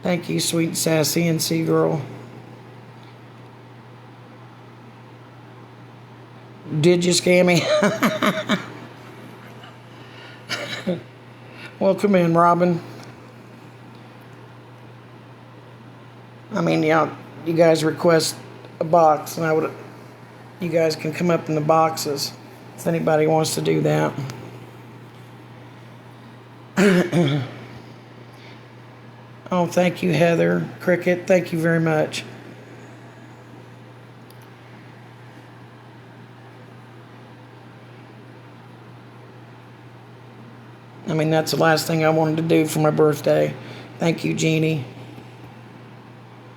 Thank you, sweet sassy NC girl. Did you scam me? Welcome in, Robin. I mean, yeah, you guys request a box, and you guys can come up in the boxes if anybody wants to do that. Oh, thank you, Heather Cricket. Thank you very much. I mean, that's the last thing I wanted to do for my birthday. Thank you, Jeannie.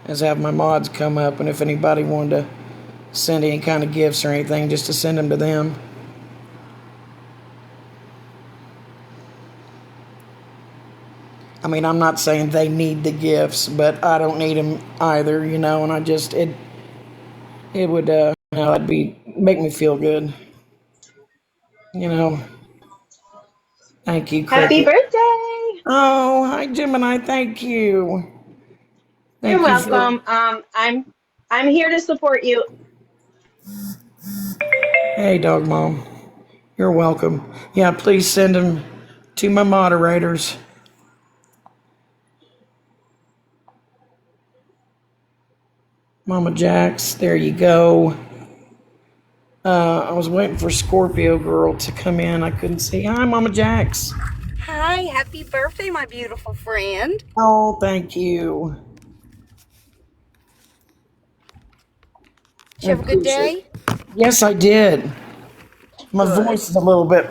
Is have my mods come up, and if anybody wanted to send any kind of gifts or anything, just to send them to them. I mean, I'm not saying they need the gifts, but I don't need them either, and I just, it would, it'd make me feel good, Thank you, Happy Cricket. birthday! Oh, hi, Gemini. Thank you. You're Thank you for, welcome. I'm here to support you. hey, dog mom. You're welcome. Yeah, please send them to my moderators. Mama Jax, there you go. I was waiting for Scorpio Girl to come in. I couldn't see. Hi, Mama Jax. Hi, happy birthday, my beautiful friend. Oh, thank you. Did I you have a good appreciate day? it. Yes, I did. My Good. voice is a little bit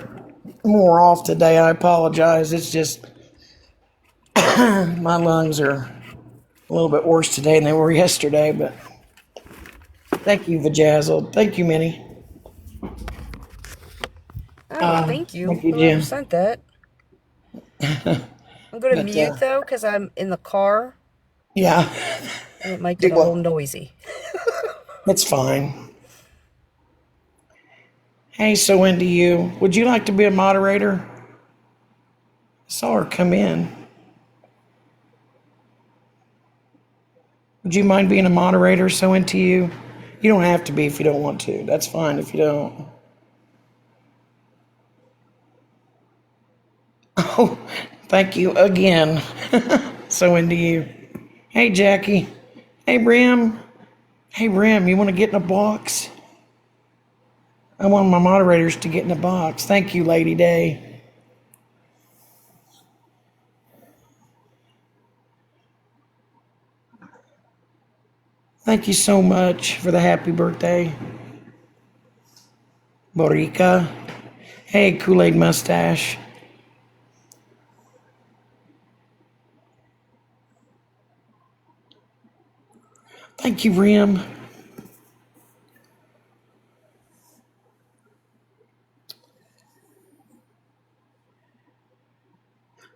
more off today. I apologize. It's just my lungs are a little bit worse today than they were yesterday, but thank you, Vajazzle. Thank you, Minnie. Oh, thank you. Thank you, Whoever Jim. sent that. I'm going to But, mute, though, because I'm in the car, yeah, and it might do get a little what? noisy. It's fine. Hey, so into you. Would you like to be a moderator? I saw her come in. Would you mind being a moderator, so into you? You don't have to be if you don't want to. That's fine if you don't. Oh, thank you again. So into you. Hey, Jackie. Hey, Brim. Hey, Brim, you want to get in a box? I want my moderators to get in a box. Thank you, Lady Day. Thank you so much for the happy birthday. Borica. Hey, Kool-Aid Mustache. Thank you, Rim.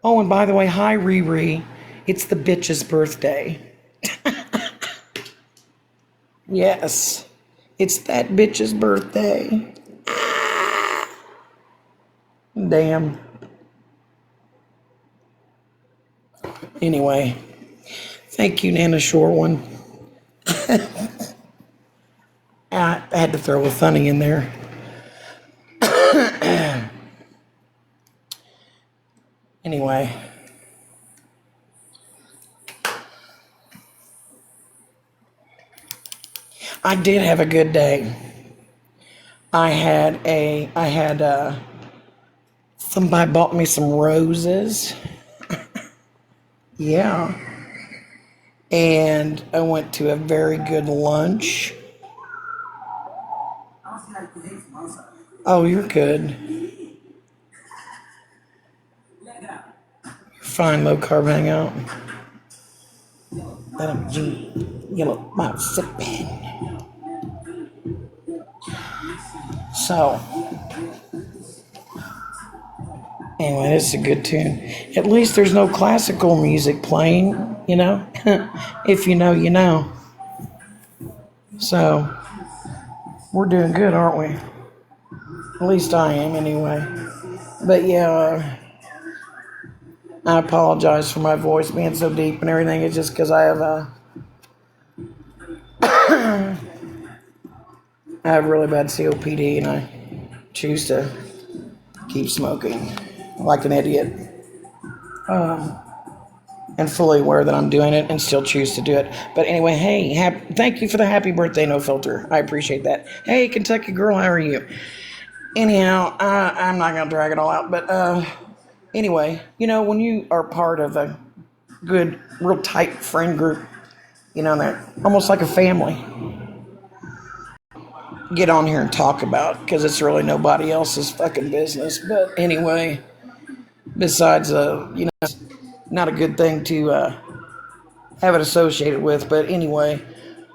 Oh, and by the way, hi, Riri. It's the bitch's birthday. Yes, it's that bitch's birthday. Damn. Anyway, thank you, Nana Short One. I had to throw a funny in there. Anyway, I did have a good day. Somebody bought me some roses. Yeah. And I went to a very good lunch. Oh, you're good. You're fine, low carb hangout. Let him yellow mouth sipping. So, anyway, this is a good tune. At least there's no classical music playing, if you know, you know. So, we're doing good, aren't we? At least I am, anyway. But yeah, I apologize for my voice being so deep and everything. It's just because I have really bad COPD and I choose to keep smoking like an idiot. And fully aware that I'm doing it and still choose to do it. But anyway, hey, thank you for the happy birthday, No Filter. I appreciate that. Hey, Kentucky girl, how are you? Anyhow, I'm not going to drag it all out. But anyway, when you are part of a good, real tight friend group, they're almost like a family. Get on here and talk about because it's really nobody else's fucking business. But anyway, besides, it's not a good thing to have it associated with. But anyway,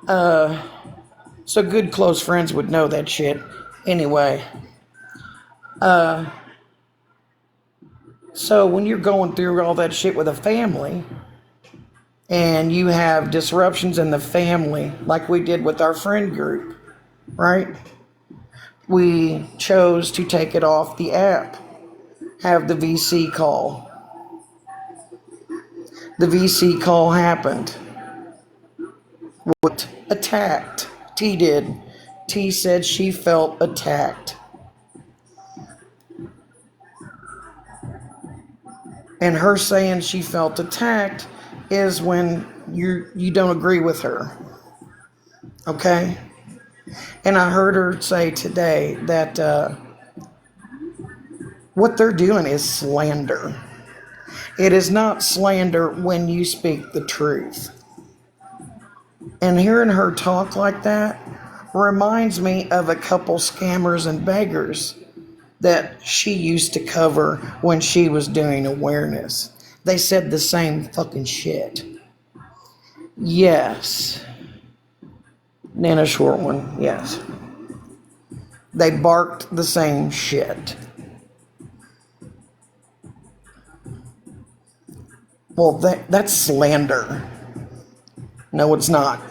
so good close friends would know that shit. Anyway, so when you're going through all that shit with a family and you have disruptions in the family, like we did with our friend group, right? We chose to take it off the app, have the VC call. The VC call happened. What? Attacked. T did. T said she felt attacked. And her saying she felt attacked is when you don't agree with her. Okay? And I heard her say today that what they're doing is slander. It is not slander when you speak the truth. And hearing her talk like that reminds me of a couple scammers and beggars that she used to cover when she was doing awareness. They said the same fucking shit. Yes. Nana Short One, yes. They barked the same shit. Well, that's slander. No, it's not.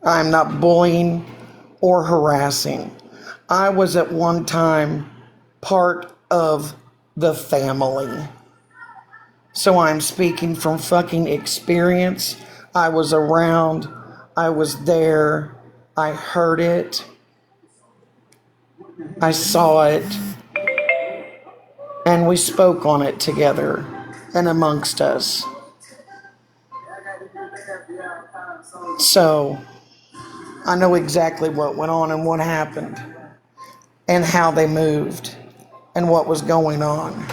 I'm not bullying or harassing. I was at one time part of the family. So I'm speaking from fucking experience. I was around. I was there. I heard it. I saw it. And we spoke on it together and amongst us. So I know exactly what went on and what happened and how they moved and what was going on.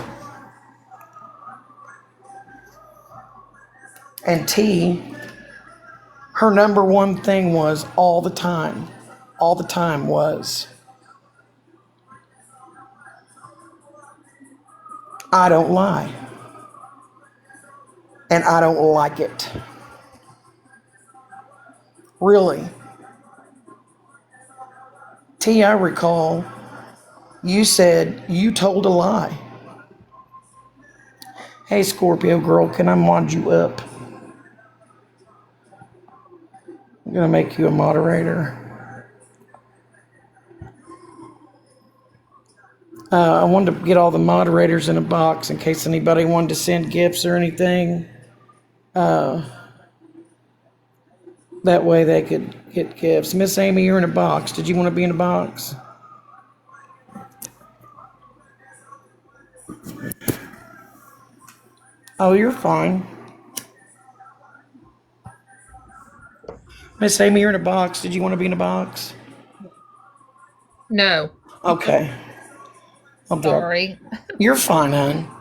And T, her number one thing was all the time was, I don't lie. And I don't like it. Really. T, I recall you said you told a lie. Hey, Scorpio girl, can I mod you up? I'm going to make you a moderator. I wanted to get all the moderators in a box in case anybody wanted to send gifts or anything. That way they could get gifts. Miss Amy, you're in a box. Did you want to be in a box? Oh, you're fine. Miss Amy, you're in a box. Did you want to be in a box? No. Okay. Sorry. You're fine, hon.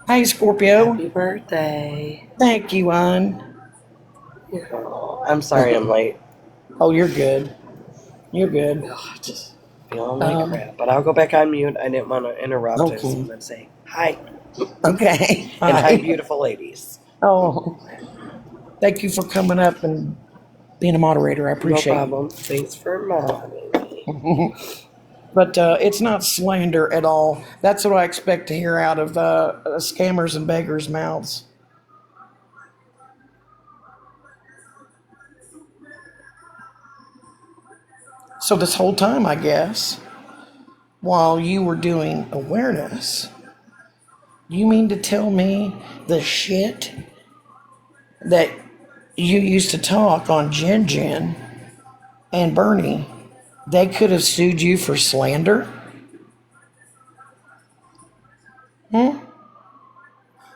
Hey, Scorpio. Happy birthday. Thank you, hon. Oh, I'm sorry I'm late. Oh, you're good. You're good. Oh, just feeling like crap. But I'll go back on mute. I didn't want to interrupt. Okay. I just want to say hi. Okay. And hi, beautiful ladies. Oh, thank you for coming up and being a moderator. I appreciate it. No problem. Thanks for modding me. But it's not slander at all. That's what I expect to hear out of scammers and beggars' mouths. So this whole time, I guess, while you were doing awareness. You mean to tell me the shit that you used to talk on Jen Jen and Bernie, they could have sued you for slander?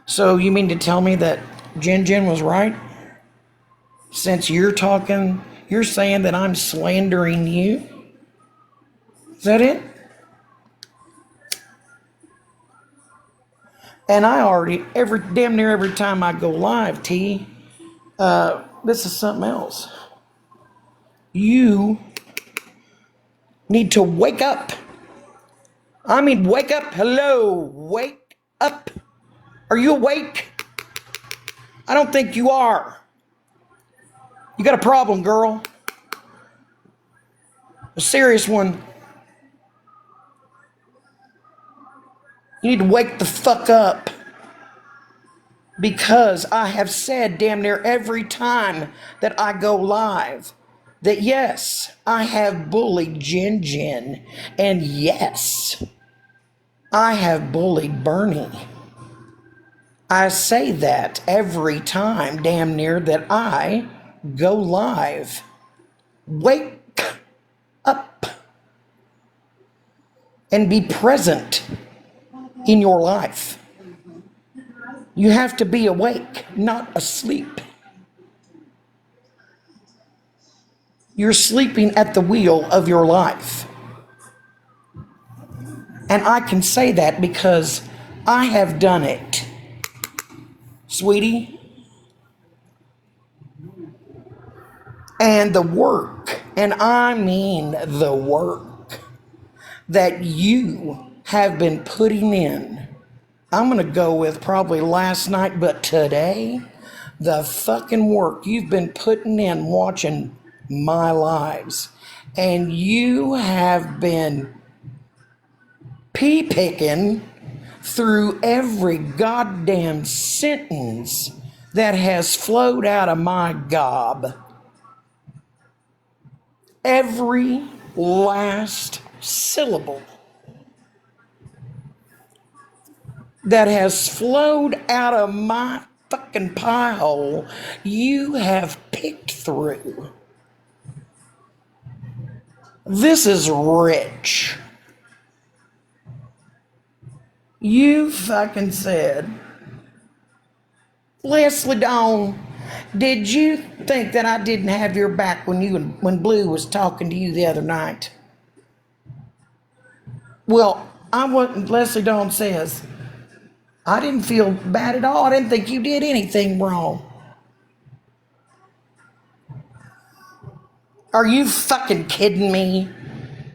So you mean to tell me that Jen Jen was right? Since you're saying that I'm slandering you? Is that it? And I already, damn near every time I go live, T, this is something else. You need to wake up. I mean, wake up. Hello, wake up. Are you awake? I don't think you are. You got a problem, girl. A serious one. You need to wake the fuck up. Because I have said damn near every time that I go live that yes, I have bullied Jen Jen. And yes, I have bullied Bernie. I say that every time damn near that I go live. Wake up and be present in your life. You have to be awake, not asleep. You're sleeping at the wheel of your life. And I can say that because I have done it. Sweetie. And the work, and I mean the work, that you have been putting in. I'm going to go with probably last night, but today, the fucking work you've been putting in watching my lives. And you have been pea-picking through every goddamn sentence that has flowed out of my gob. Every last syllable that has flowed out of my fucking pie hole, you have picked through. This is rich. You fucking said, Leslie Dawn, did you think that I didn't have your back when Blue was talking to you the other night? Well, I wasn't. Leslie Dawn says, I didn't feel bad at all. I didn't think you did anything wrong. Are you fucking kidding me?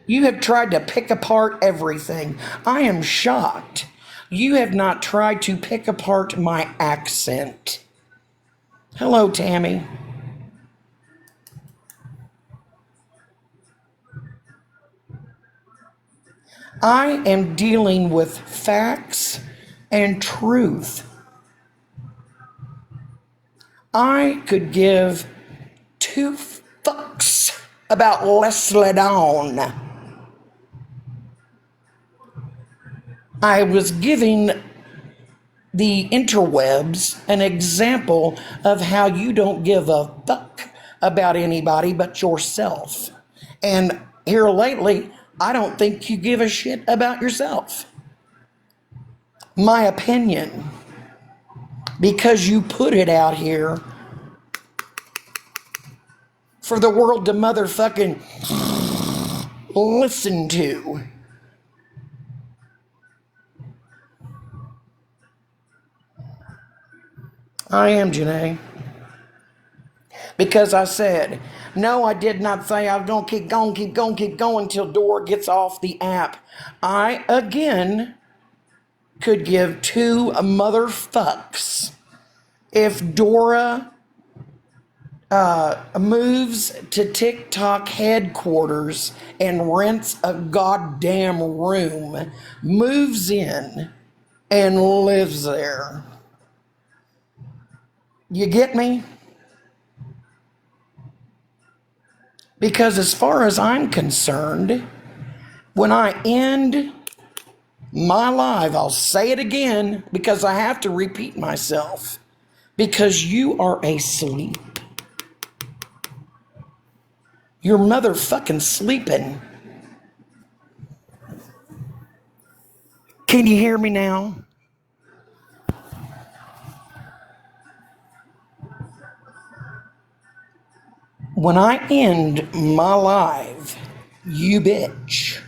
You have tried to pick apart everything. I am shocked. You have not tried to pick apart my accent. Hello, Tammy. I am dealing with facts and truth. I could give two fucks about Leslie Dawn. I was giving the interwebs an example of how you don't give a fuck about anybody but yourself. And here lately, I don't think you give a shit about yourself. My opinion. Because you put it out here for the world to motherfucking listen to. I am, Janae. Because I said, no, I did not say I was going to keep going until Dora gets off the app. I, again, could give two motherfucks if Dora moves to TikTok headquarters and rents a goddamn room, moves in, and lives there. You get me? Because as far as I'm concerned, When I end my live, I'll say it again because I have to repeat myself. Because you are asleep. You're motherfucking sleeping. Can you hear me now? When I end my live, you bitch,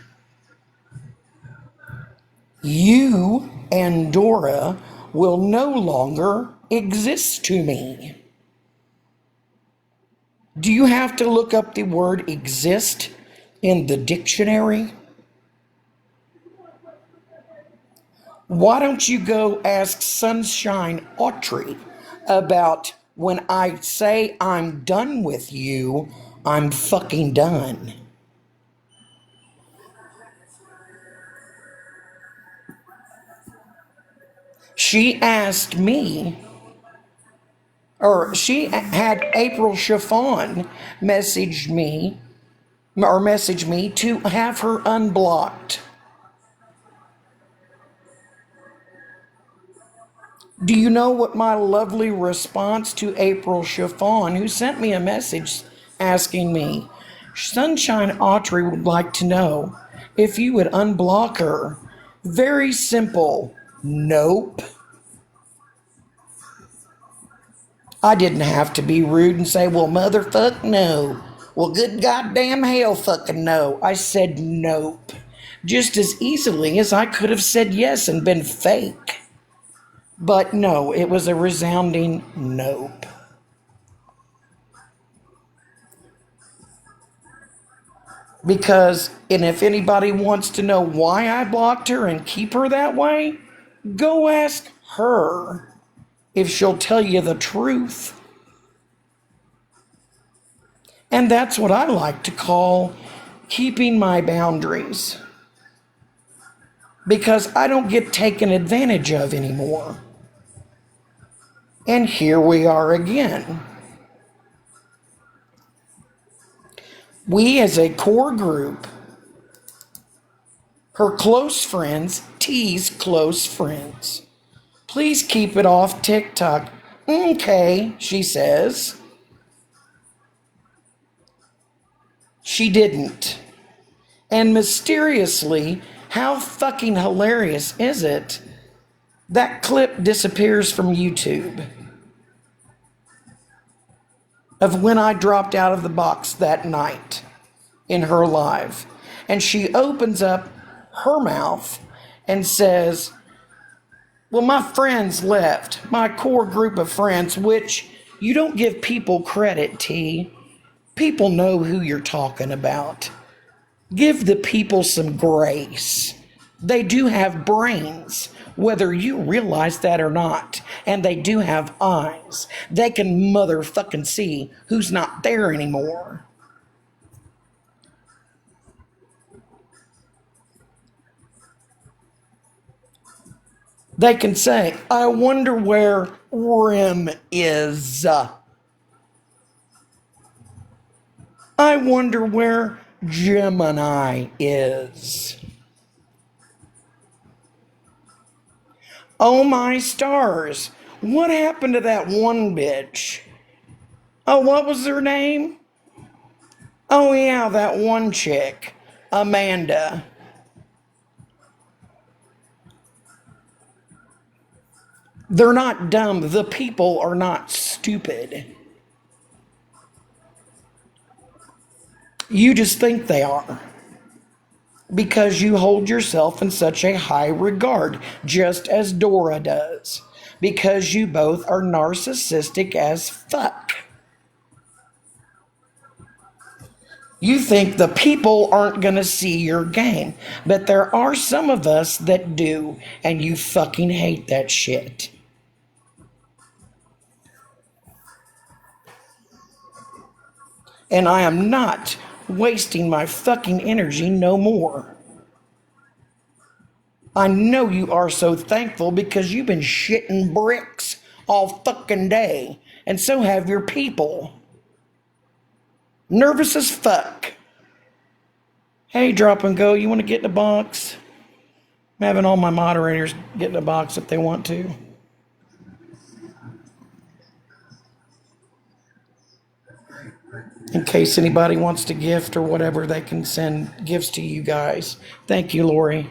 you and Dora will no longer exist to me. Do you have to look up the word exist in the dictionary? Why don't you go ask Sunshine Autry about when I say I'm done with you, I'm fucking done. She asked me, or she had April Chiffon message me to have her unblocked. Do you know what my lovely response to April Chiffon, who sent me a message asking me, Sunshine Autry would like to know if you would unblock her? Very simple. Nope. I didn't have to be rude and say, well, motherfuck, no. Well, good goddamn hell fucking no. I said nope. Just as easily as I could have said yes and been fake. But no, it was a resounding nope. Because, and if anybody wants to know why I blocked her and keep her that way, go ask her if she'll tell you the truth. And that's what I like to call keeping my boundaries. Because I don't get taken advantage of anymore. And here we are again. We as a core group, her close friends, T's close friends. Please keep it off TikTok. Okay, she says. She didn't. And mysteriously, how fucking hilarious is it? That clip disappears from YouTube of when I dropped out of the box that night in her live. And she opens up her mouth and says, well, my friends left, my core group of friends, which you don't give people credit, T. People know who you're talking about. Give the people some grace. They do have brains, whether you realize that or not. And they do have eyes. They can motherfucking see who's not there anymore. They can say, I wonder where Rim is. I wonder where Gemini is. Oh my stars. What happened to that one bitch? Oh, what was her name? Oh yeah, that one chick. Amanda. They're not dumb. The people are not stupid. You just think they are. Because you hold yourself in such a high regard, just as Dora does. Because you both are narcissistic as fuck. You think the people aren't gonna see your game, but there are some of us that do, and you fucking hate that shit. And I am not wasting my fucking energy no more. I know you are so thankful because you've been shitting bricks all fucking day, and so have your people. Nervous as fuck. Hey, Drop and Go, you want to get in a box? I'm having all my moderators get in a box if they want to. In case anybody wants to gift or whatever, they can send gifts to you guys. Thank you, Lori.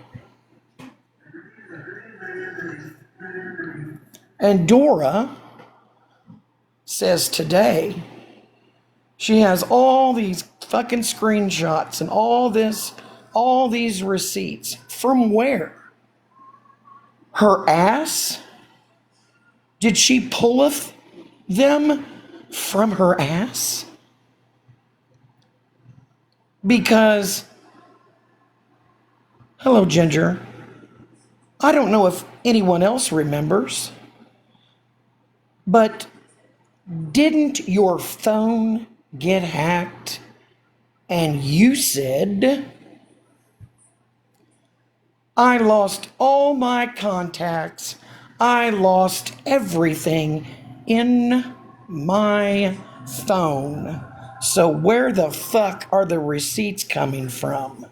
And Dora says today she has all these fucking screenshots and all these receipts. From where? Her ass? Did she pulleth them from her ass? Because, hello, Ginger. I don't know if anyone else remembers, but didn't your phone get hacked and you said, I lost all my contacts, I lost everything in my phone. So where the fuck are the receipts coming from?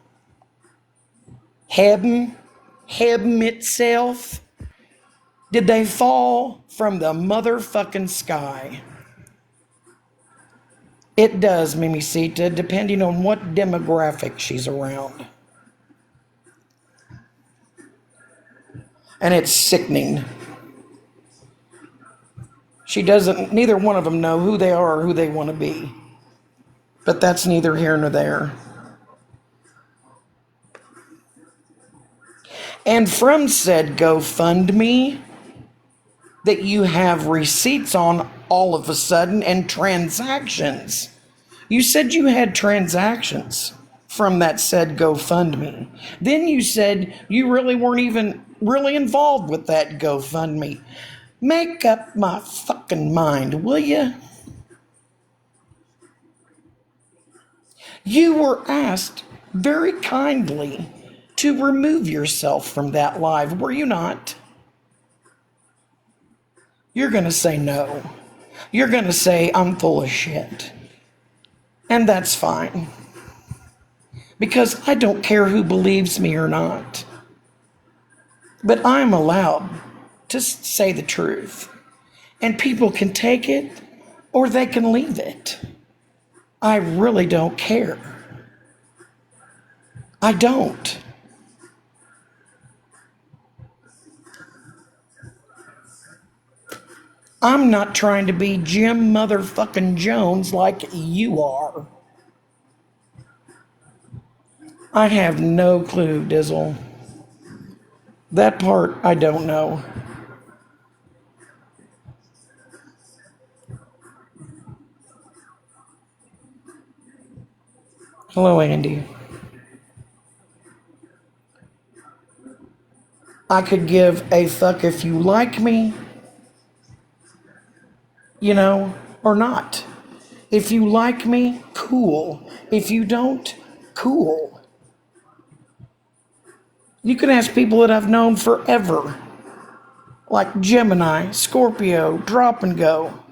Heaven itself? Did they fall from the motherfucking sky? It does, Mimicita, depending on what demographic she's around. And it's sickening. Neither one of them know who they are or who they want to be. But that's neither here nor there. And from said GoFundMe that you have receipts on all of a sudden and transactions. You said you had transactions from that said GoFundMe. Then you said you really weren't even really involved with that GoFundMe. Make up my fucking mind, will you? You were asked very kindly to remove yourself from that live, were you not? You're going to say no. You're going to say I'm full of shit. And that's fine. Because I don't care who believes me or not. But I'm allowed to say the truth. And people can take it or they can leave it. I really don't care. I don't. I'm not trying to be Jim motherfucking Jones like you are. I have no clue, Dizzle. That part I don't know. Hello, Andy. I could give a fuck if you like me, you know, or not. If you like me, cool. If you don't, cool. You can ask people that I've known forever, like Gemini, Scorpio, Drop and Go.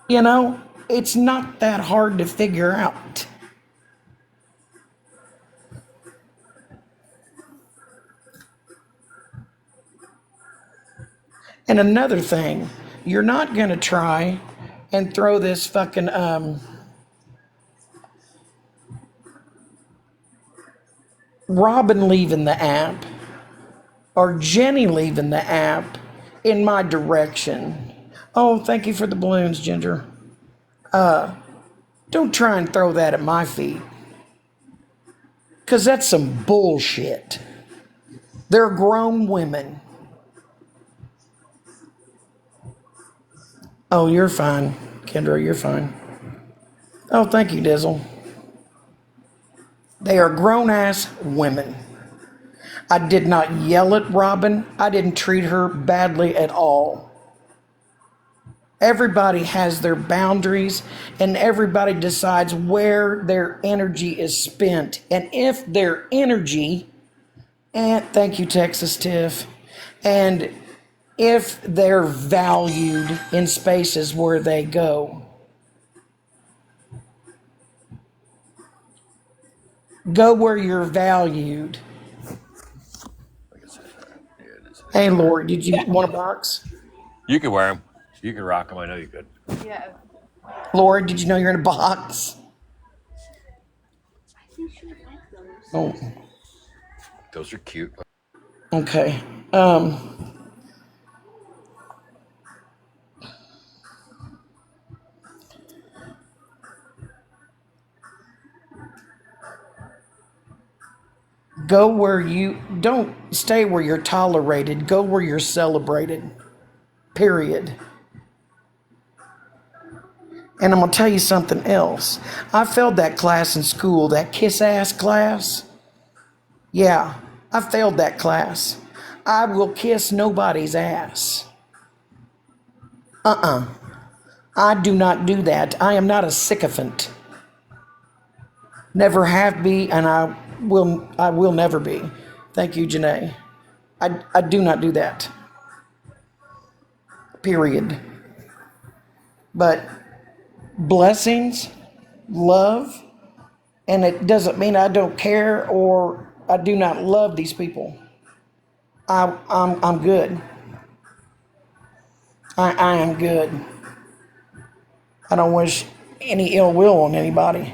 You know, it's not that hard to figure out. And another thing, you're not going to try and throw this fucking, Robin leaving the app or Jenny leaving the app in my direction. Oh, thank you for the balloons, Ginger. Don't try and throw that at my feet. Because that's some bullshit. They're grown women. Oh, you're fine, Kendra, you're fine. Oh, thank you, Dizzle. They are grown-ass women. I did not yell at Robin. I didn't treat her badly at all. Everybody has their boundaries, and everybody decides where their energy is spent. And if their energy, and thank you, Texas Tiff, and if they're valued in spaces where they go. Go where you're valued. Hey, Lori, did you want a box? You can wear them. You can rock them. I know you could. Lori, did you know you're in a box? Oh, Those are cute. okay. Go where you don't stay where you're tolerated. Go where you're celebrated. Period. And I'm gonna tell you something else. I failed that class in school, that kiss ass class. Yeah, I failed that class. I will kiss nobody's ass. I do not do that. I am not a sycophant. Never have be, and I will never be. Thank you, Janae. I do not do that. Period. But blessings, love, and it doesn't mean I don't care or I do not love these people. I'm good. I am good. I don't wish any ill will on anybody.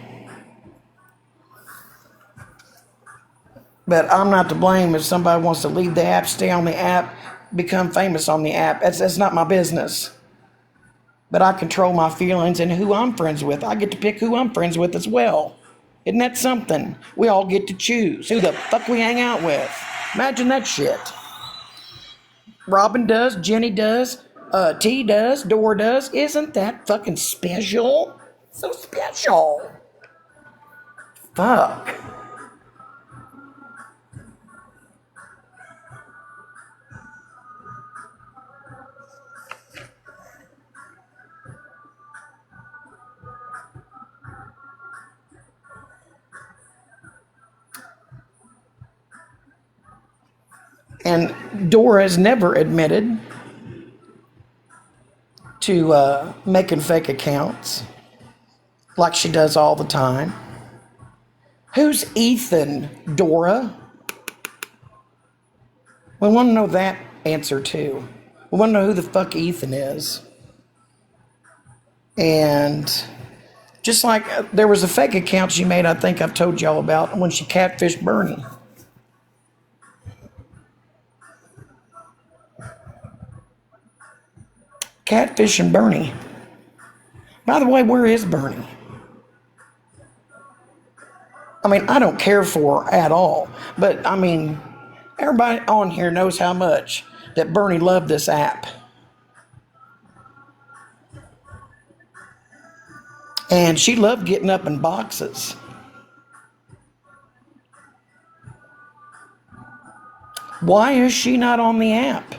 But I'm not to blame if somebody wants to leave the app, stay on the app, become famous on the app. That's not my business. But I control my feelings and who I'm friends with. I get to pick who I'm friends with as well. Isn't that something? We all get to choose who the fuck we hang out with. Imagine that shit. Robin does, Jenny does, T does, Dora does. Isn't that fucking special? So special. Fuck. And Dora has never admitted to making fake accounts like she does all the time. Who's Ethan, Dora? We want to know that answer too. We want to know who the fuck Ethan is. And just like there was a fake account she made, I think I've told y'all about, when she catfished Bernie. Catfishing Bernie. By the way, where is Bernie? I mean, I don't care for her at all. But, I mean, everybody on here knows how much that Bernie loved this app. And she loved getting up in boxes. Why is she not on the app?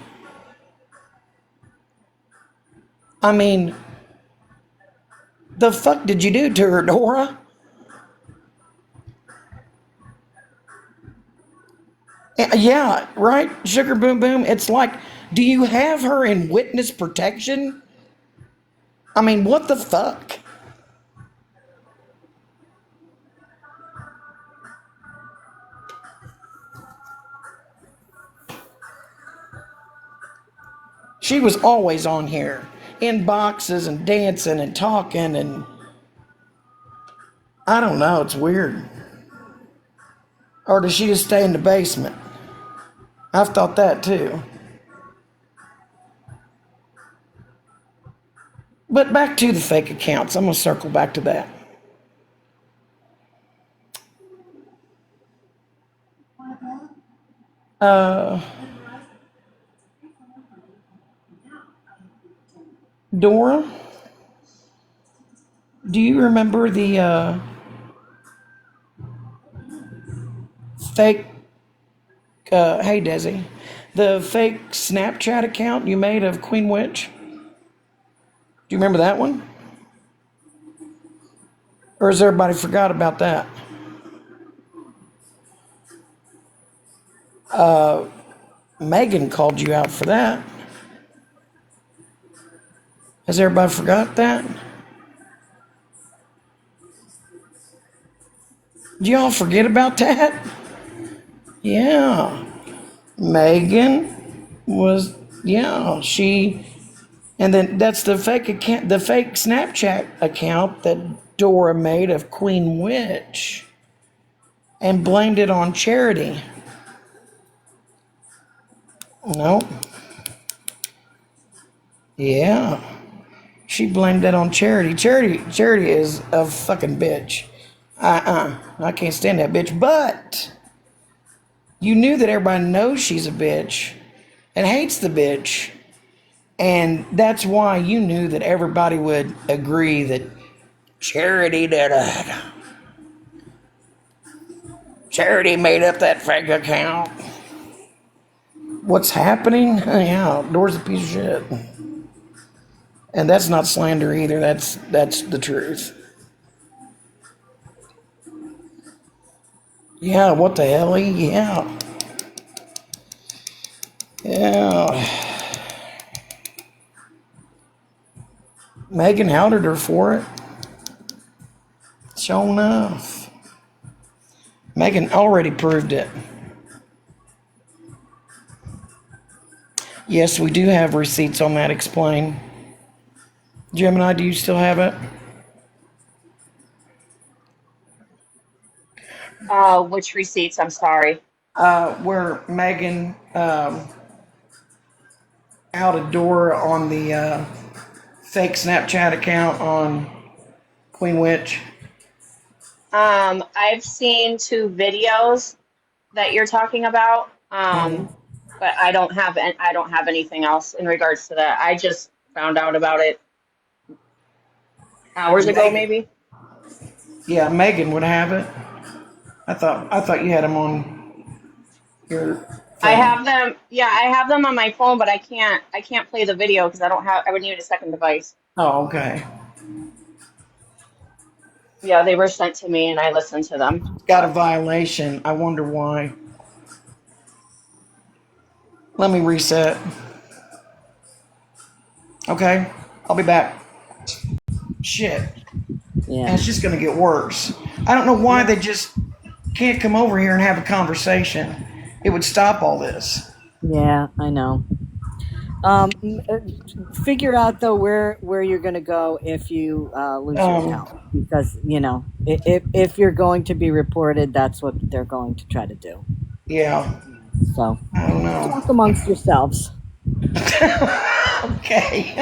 I mean, the fuck did you do to her, Dora? Yeah, right? Sugar Boom Boom. It's like, do you have her in witness protection? I mean, what the fuck? She was always on here, in boxes and dancing and talking, and I don't know, it's weird. Or does she just stay in the basement? I've thought that too. But back to the fake accounts. I'm going to circle back to that. Dora, do you remember the fake, hey Desi, the fake Snapchat account you made of Queen Witch? Do you remember that one? Or has everybody forgot about that? Megan called you out for that. Has everybody forgot that? Did y'all forget about that? Yeah. Megan was, yeah, she, and then that's the fake account, the fake Snapchat account that Dora made of Queen Witch and blamed it on Charity. Nope. Yeah. She blamed that on Charity. Charity is a fucking bitch. I can't stand that bitch. But you knew that everybody knows she's a bitch and hates the bitch. And that's why you knew that everybody would agree that Charity did it. Charity made up that fake account. What's happening? Yeah, Dora's a piece of shit. And that's not slander either. That's the truth. Yeah, what the hell? Yeah. Yeah. Megan outed her for it. Sure enough. Megan already proved it. Yes, we do have receipts on that. Explain. Gemini, do you still have it? Which receipts? I'm sorry. Where Megan outed Dora on the fake Snapchat account on Queen Witch. I've seen 2 videos that you're talking about. But I don't have anything else in regards to that. I just found out about it hours ago, Megan, maybe. yeah, Megan would have it. I thought you had them on your I thing. have them. Yeah, I have them on my phone, but I can't play the video because I would need a second device. Oh, okay. Yeah, they were sent to me and I listened to them. Got a violation. I wonder why. Let me reset. Okay, I'll be back. Shit. And Yeah. it's just gonna get worse. I don't know why they just can't come over here and have a conversation. It would stop all this. Yeah, I know. Figure out though where you're going to go if you lose your Um, account, because if you're going to be reported, that's what they're going to try to do. yeah, So I don't know. talk amongst yourselves. Okay.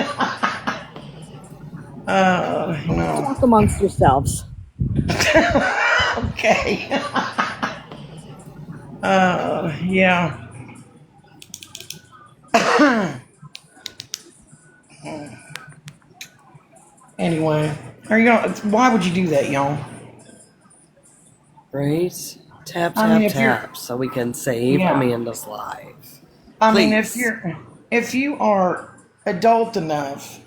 No. Talk amongst yourselves. Okay. Yeah. Anyway, are you gonna? Why would you do that, y'all? Right? Tap, I mean, tap, if you're, tap, so we can save yeah. Amanda's life. I mean, Please. if you are adult enough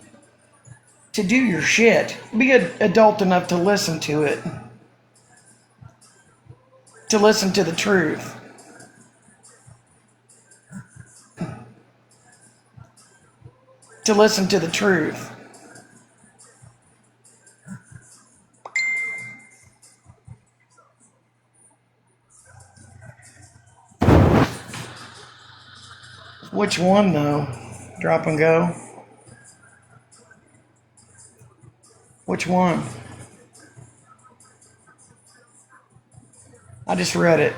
to do your shit, be adult enough to listen to it, to listen to the truth. To listen to the truth. Which one though? Drop and go? Which one? I just read it.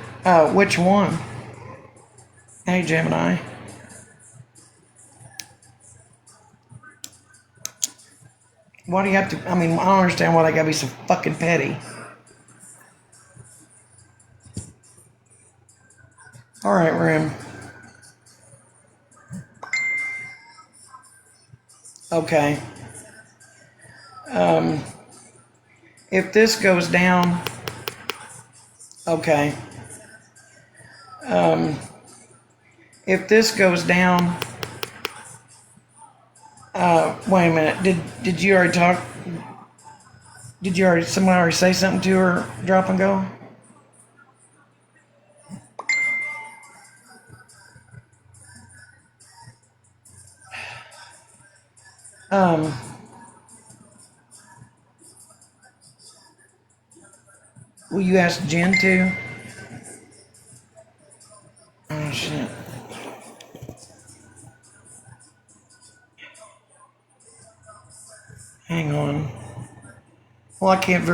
Which one? Hey, Gemini. Why do you have to? I mean, I don't understand why they gotta be so fucking petty. All right, Rim. Okay. If this goes down, okay. If this goes down, wait a minute. Did you already talk? Did you already? Somebody already say something to her? Drop and go. Will you ask Jen too? Oh shit. Hang on. Well, I can't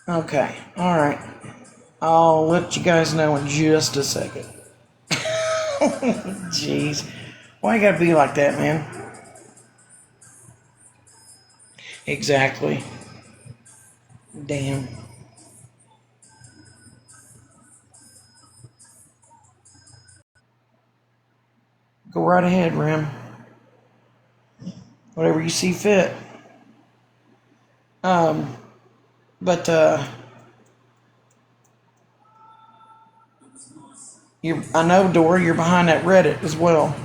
Okay. All right. I'll let you guys know in just a second. Jeez. Why you gotta be like that, man? Exactly. Damn. Go right ahead, Rim. Whatever you see fit. Um, but I know, Dora, you're behind that Reddit as well.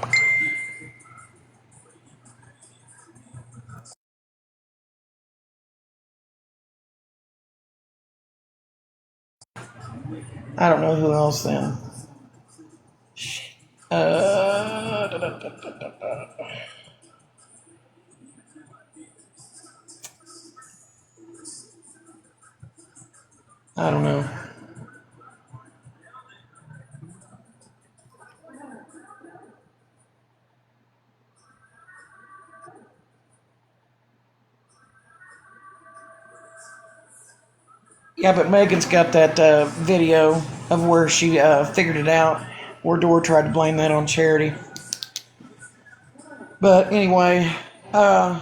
I don't know who else then. Da, da, da, da, da, da. I don't know. Yeah, but Megan's got that video of where she figured it out, where Dora tried to blame that on Charity. But anyway, yeah,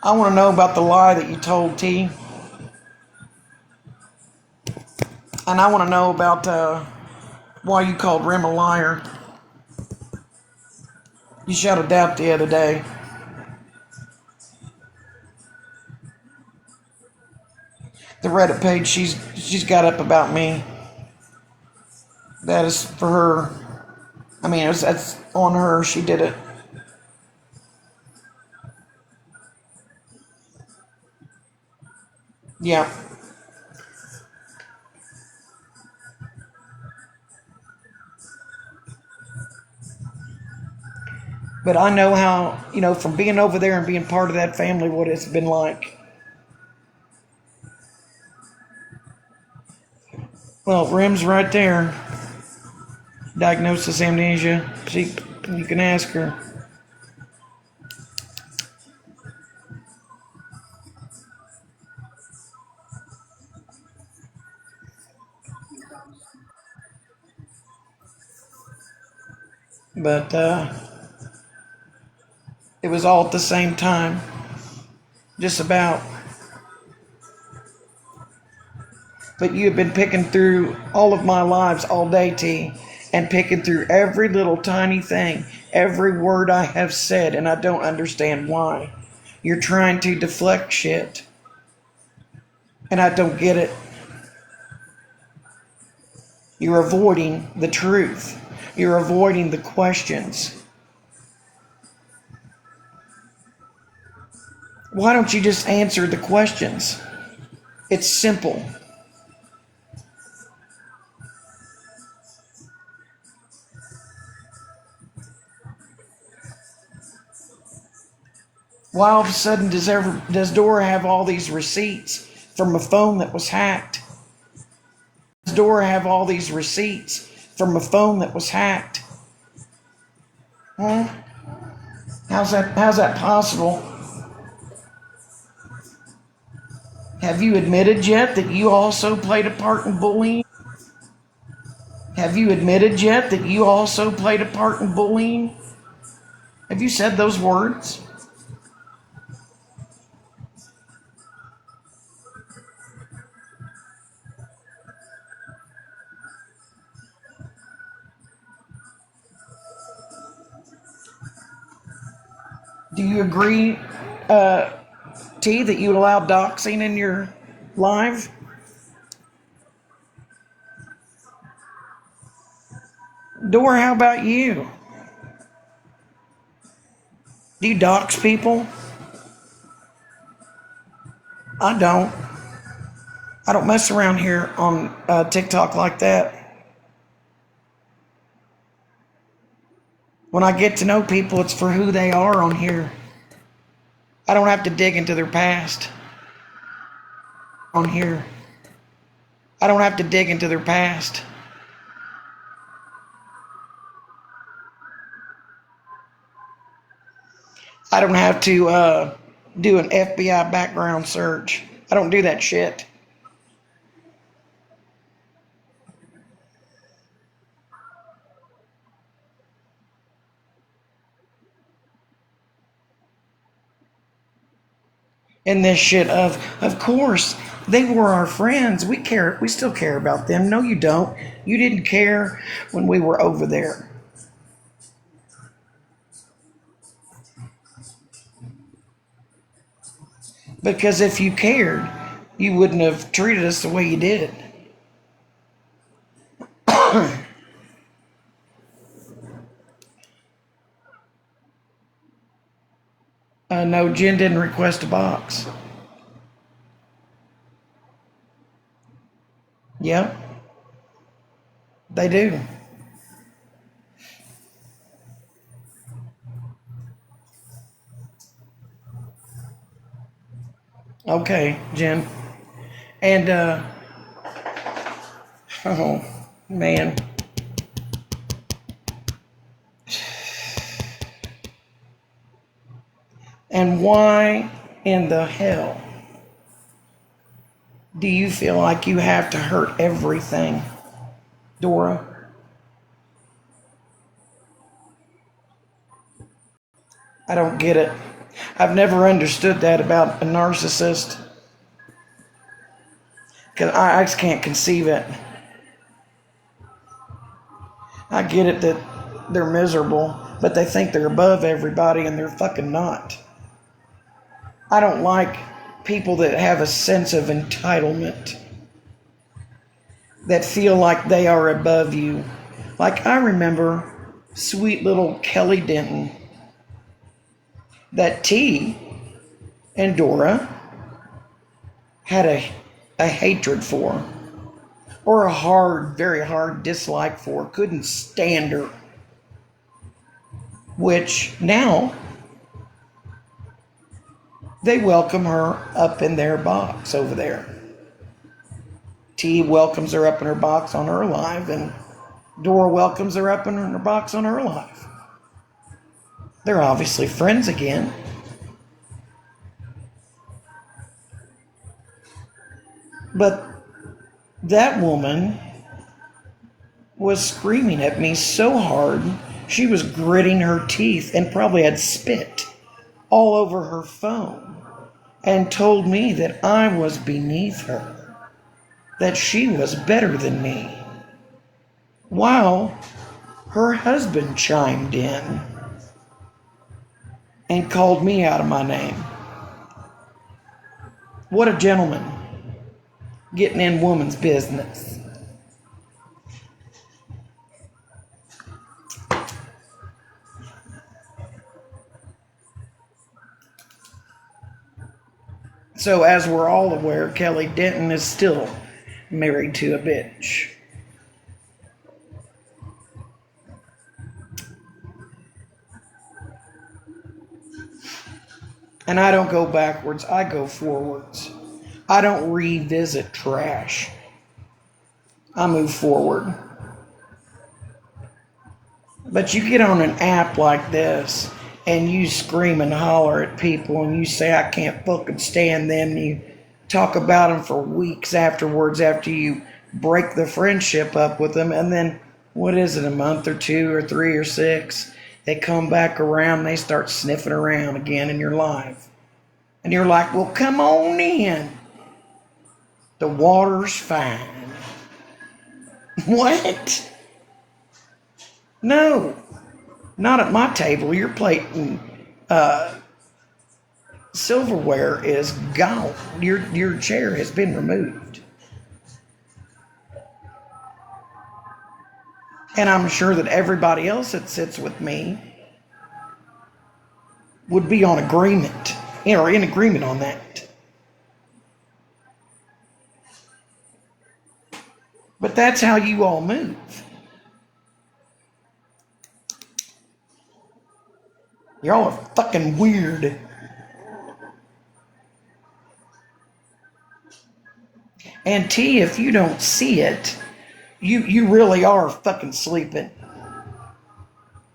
I want to know about the lie that you told T. And I want to know about why you called Rim a liar. You shouted out the other day. The Reddit page she's got up about me. That is for her. I mean, that's on her. She did it. Yeah. But I know how, from being over there and being part of that family, what it's been like. Well, Rim's right there. Diagnosis amnesia. You can ask her. But it was all at the same time. Just about. But you have been picking through all of my lives all day, T, and picking through every little tiny thing, every word I have said, and I don't understand why. You're trying to deflect shit, and I don't get it. You're avoiding the truth. You're avoiding the questions. Why don't you just answer the questions? It's simple. Why all of a sudden does Dora have all these receipts from a phone that was hacked? Does Dora have all these receipts from a phone that was hacked? Huh? How's that possible? Have you admitted yet that you also played a part in bullying? Have you admitted yet that you also played a part in bullying? Have you said those words? Do you agree, T, that you allow doxing in your live? Dora, how about you? Do you dox people? I don't. I don't mess around here on TikTok like that. When I get to know people, it's for who they are on here. I don't have to dig into their past on here. I don't have to dig into their past. I don't have to do an FBI background search. I don't do that shit. And this shit of course, they were our friends. We still care about them. No, you don't. You didn't care when we were over there. Because if you cared, you wouldn't have treated us the way you did. No, Jen didn't request a box. Yep, they do. Okay, Jen. And, oh, man. And why in the hell do you feel like you have to hurt everything, Dora? I don't get it. I've never understood that about a narcissist. Because I just can't conceive it. I get it that they're miserable, but they think they're above everybody and they're fucking not. I don't like people that have a sense of entitlement, that feel like they are above you. Like I remember sweet little Kelly Denton, that T and Dora had a hatred for, or a hard, very hard dislike for, couldn't stand her. Which now they welcome her up in their box over there. T welcomes her up in her box on her live, and Dora welcomes her up in her box on her live. They're obviously friends again. But that woman was screaming at me so hard, she was gritting her teeth and probably had spit all over her phone, and told me that I was beneath her, that she was better than me. While her husband chimed in and called me out of my name. What a gentleman, getting in woman's business. So as we're all aware, Kelly Denton is still married to a bitch. And I don't go backwards, I go forwards. I don't revisit trash. I move forward. But you get on an app like this and you scream and holler at people and you say, I can't fucking stand them. And you talk about them for weeks afterwards after you break the friendship up with them. And then what is it, a month or 2 or 3 or 6, they come back around, they start sniffing around again in your life. And you're like, well, come on in. The water's fine. What? No, not at my table. Your plate and silverware is gone. Your chair has been removed. And I'm sure that everybody else that sits with me would be on agreement, or in agreement on that. But that's how you all move. Y'all are fucking weird. And T, if you don't see it, you really are fucking sleeping.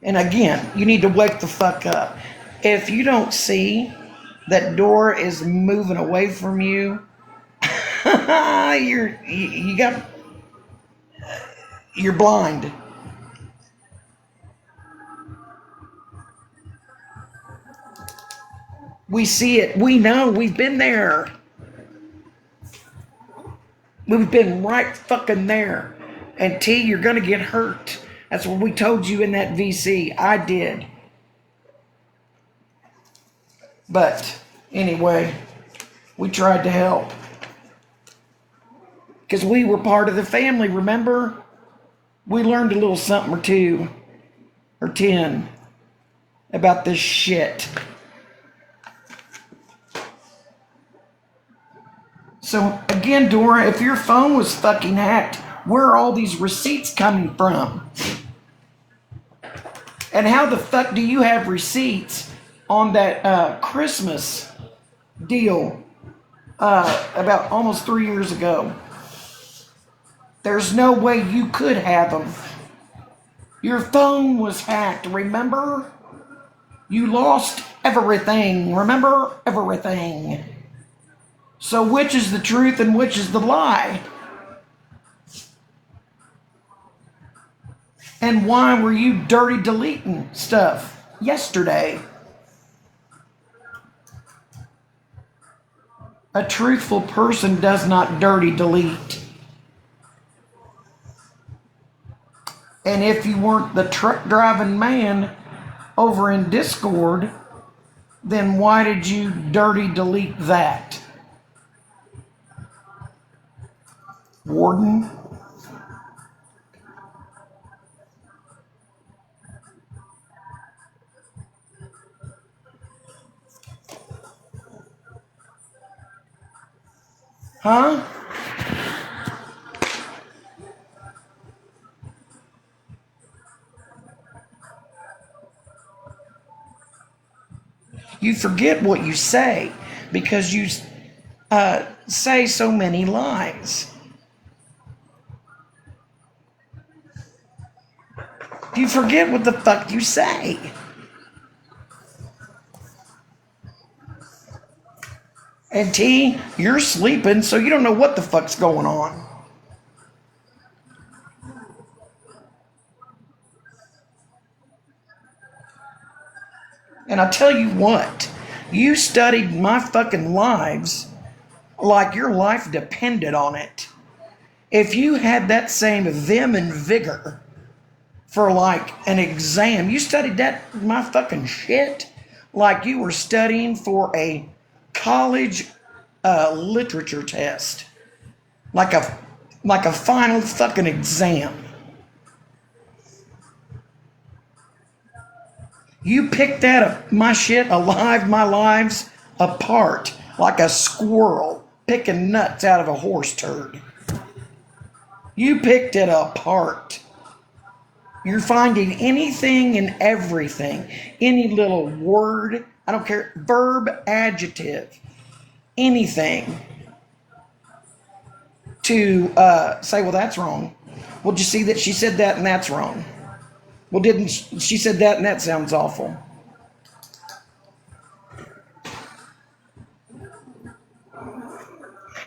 And again, you need to wake the fuck up. If you don't see that Dora is moving away from you, you're blind. We see it. We know. We've been there. We've been right fucking there. And T, you're gonna get hurt. That's what we told you in that VC. I did. But anyway, we tried to help. Because we were part of the family, remember? We learned a little something or 2 or 10 about this shit. So again, Dora, if your phone was fucking hacked, where are all these receipts coming from? And how the fuck do you have receipts on that Christmas deal about almost 3 years ago? There's no way you could have them. Your phone was hacked, remember? You lost everything, remember? Everything. So which is the truth and which is the lie? And why were you dirty deleting stuff yesterday? A truthful person does not dirty delete. And if you weren't the truck driving man over in Discord, then why did you dirty delete that? Warden? Huh? You forget what you say because you say so many lies. You forget what the fuck you say. And T, you're sleeping, so you don't know what the fuck's going on. And I tell you what, you studied my fucking lives like your life depended on it. If you had that same vim and vigor for like an exam, you studied that my fucking shit like you were studying for a college literature test, like a final fucking exam. You picked that up, my shit, alive, my lives apart like a squirrel picking nuts out of a horse turd. You picked it apart. You're finding anything and everything, any little word, I don't care, verb, adjective, anything to say, well, that's wrong. Well, did you see that she said that and that's wrong? Well, didn't she said that and that sounds awful.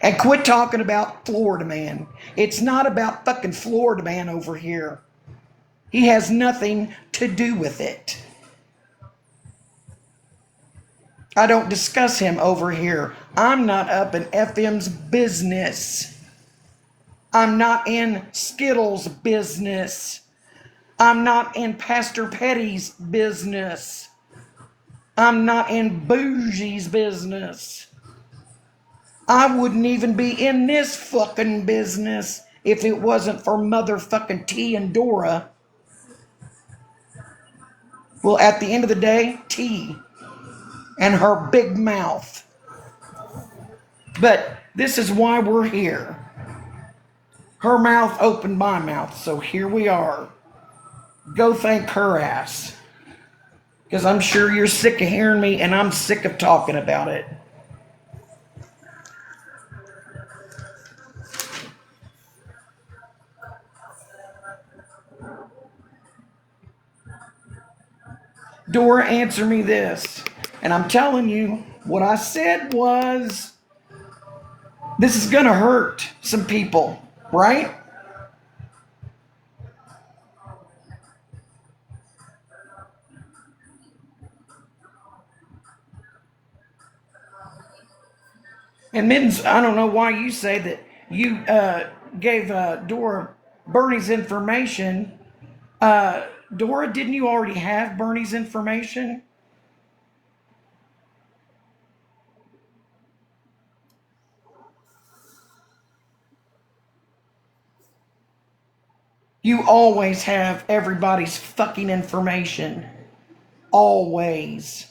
And quit talking about Florida man. It's not about fucking Florida man over here. He has nothing to do with it. I don't discuss him over here. I'm not up in FM's business. I'm not in Skittles' business. I'm not in Pastor Petty's business. I'm not in Bougie's business. I wouldn't even be in this fucking business if it wasn't for motherfucking T and Dora. Well, at the end of the day, T and her big mouth. But this is why we're here. Her mouth opened my mouth, so here we are. Go thank her ass. Because I'm sure you're sick of hearing me, and I'm sick of talking about it. Dora, answer me this. And I'm telling you, what I said was, this is going to hurt some people, right? And Mittens, I don't know why you say that you gave Dora Bernie's information. Dora, didn't you already have Bernie's information? You always have everybody's fucking information. Always.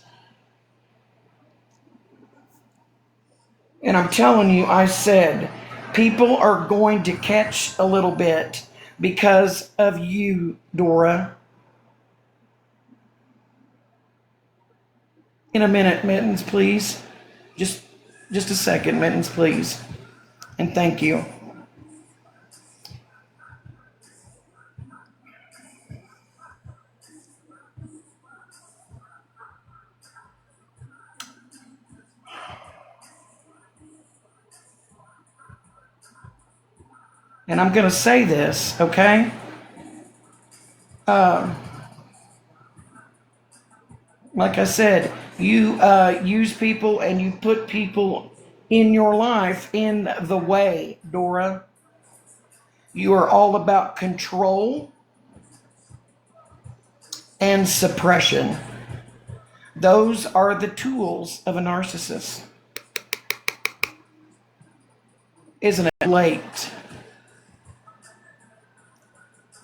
And I'm telling you, I said, people are going to catch a little bit because of you, Dora. In a minute, Mittens, please. Just a second, Mittens, please. And thank you. And I'm going to say this, okay? Like I said, you use people and you put people in your life in the way, Dora. You are all about control and suppression. Those are the tools of a narcissist. Isn't it late?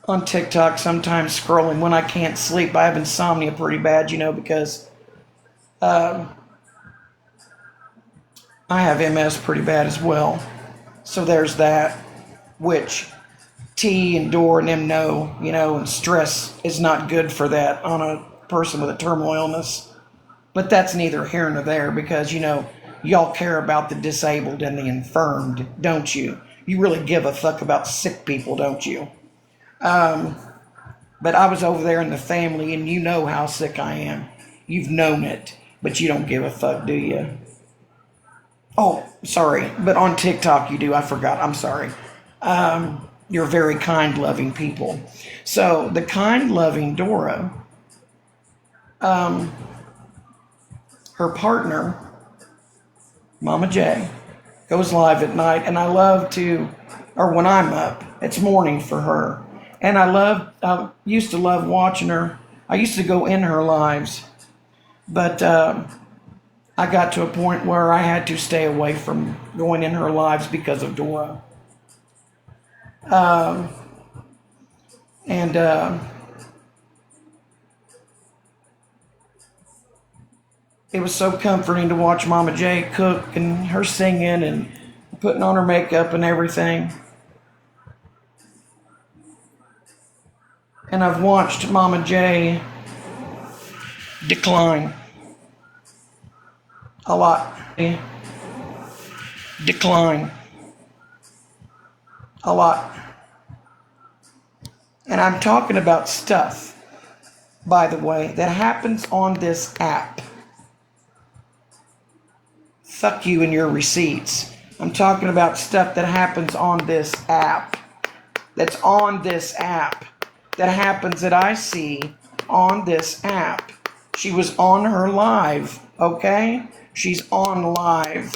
On TikTok, sometimes scrolling when I can't sleep. I have insomnia pretty bad, because I have MS pretty bad as well. So there's that, which T and Dora and them know, and stress is not good for that on a person with a terminal illness. But that's neither here nor there because, y'all care about the disabled and the infirmed, don't you? You really give a fuck about sick people, don't you? But I was over there in the family, and you know how sick I am. You've known it, but you don't give a fuck, do you? Oh, sorry, but on TikTok you do. I forgot. I'm sorry. You're very kind, loving people. So the kind, loving Dora, her partner, Mama J, goes live at night, and I love to, or when I'm up, it's morning for her. And I used to love watching her. I used to go in her lives, but I got to a point where I had to stay away from going in her lives because of Dora. It was so comforting to watch Mama J cook and her singing and putting on her makeup and everything. And I've watched Mama J decline a lot. Decline a lot. And I'm talking about stuff, by the way, that happens on this app. Fuck you and your receipts. I'm talking about stuff that happens on this app. That's on this app. that happens that I see on this app. She was on her live, okay? She's on live.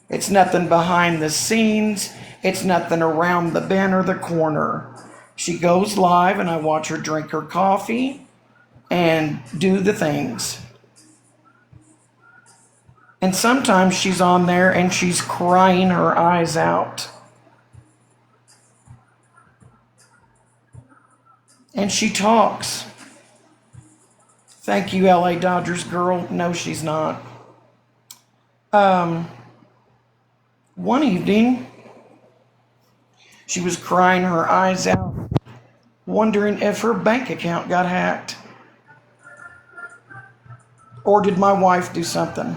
It's nothing behind the scenes. It's nothing around the bend or the corner. She goes live and I watch her drink her coffee and do the things. And sometimes she's on there and she's crying her eyes out. And she talks. Thank you, LA Dodgers girl. No, she's not. One evening, she was crying her eyes out, wondering if her bank account got hacked. Or did my wife do something?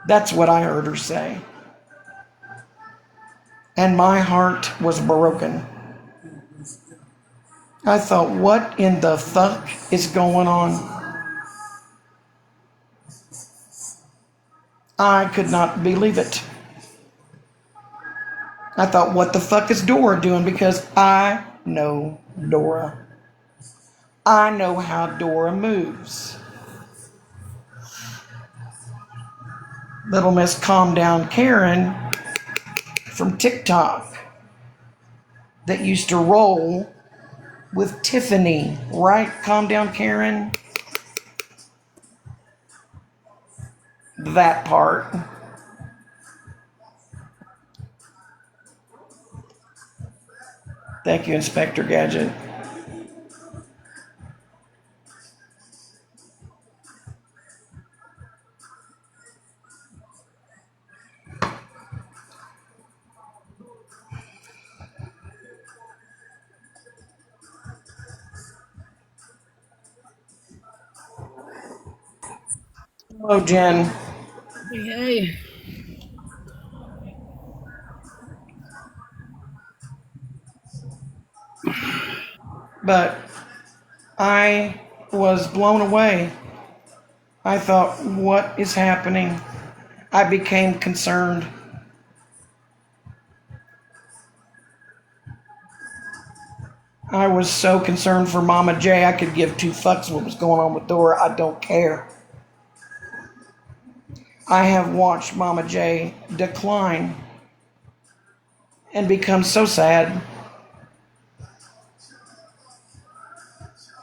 That's what I heard her say. And my heart was broken. I thought, what in the fuck is going on? I could not believe it. I thought, what the fuck is Dora doing? Because I know Dora. I know how Dora moves. Little Miss Calm Down Karen from TikTok that used to roll with Tiffany, right? Calm Down Karen. That part. Thank you, Inspector Gadget. Hello, Jen. Hey. But I was blown away. I thought, what is happening? I became concerned. I was so concerned for Mama J, I could give two fucks what was going on with Dora. I don't care. I have watched Mama J decline and become so sad.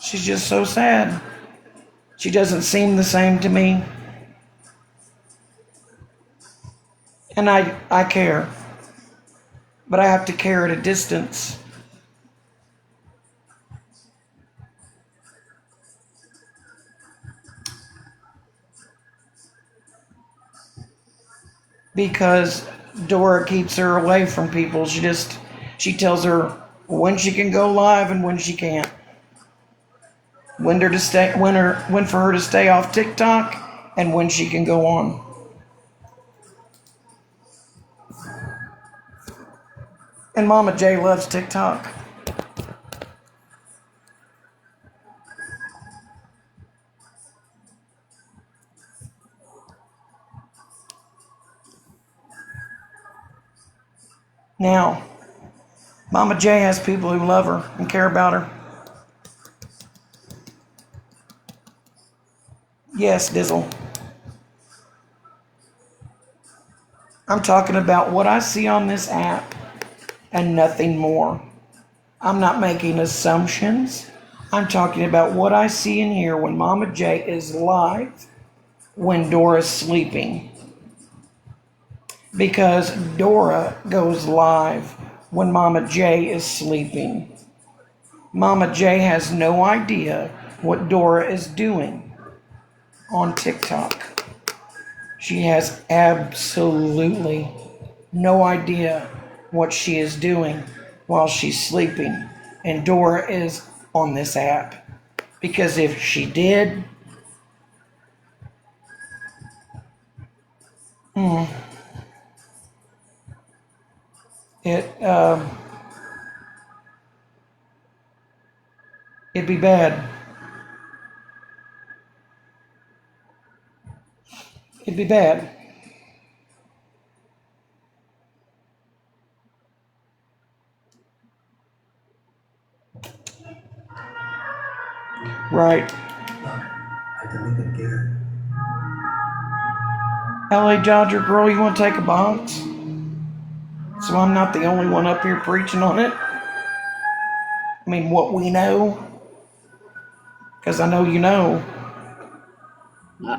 She's just so sad. She doesn't seem the same to me. And I care. But I have to care at a distance. Because Dora keeps her away from people. She tells her when she can go live and when she can't. When for her to stay off TikTok and when she can go on. And Mama J loves TikTok. Now, Mama J has people who love her and care about her. Yes, Dizzle. I'm talking about what I see on this app and nothing more. I'm not making assumptions. I'm talking about what I see and hear when Mama J is live, when Dora's sleeping. Because Dora goes live when Mama J is sleeping. Mama J has no idea what Dora is doing on TikTok. She has absolutely no idea what she is doing while she's sleeping. And Dora is on this app. Because if she did, it it'd be bad. It'd be bad. Right. LA Dodger girl, you want to take a box? So I'm not the only one up here preaching on it. I mean, what we know. Because I know you know.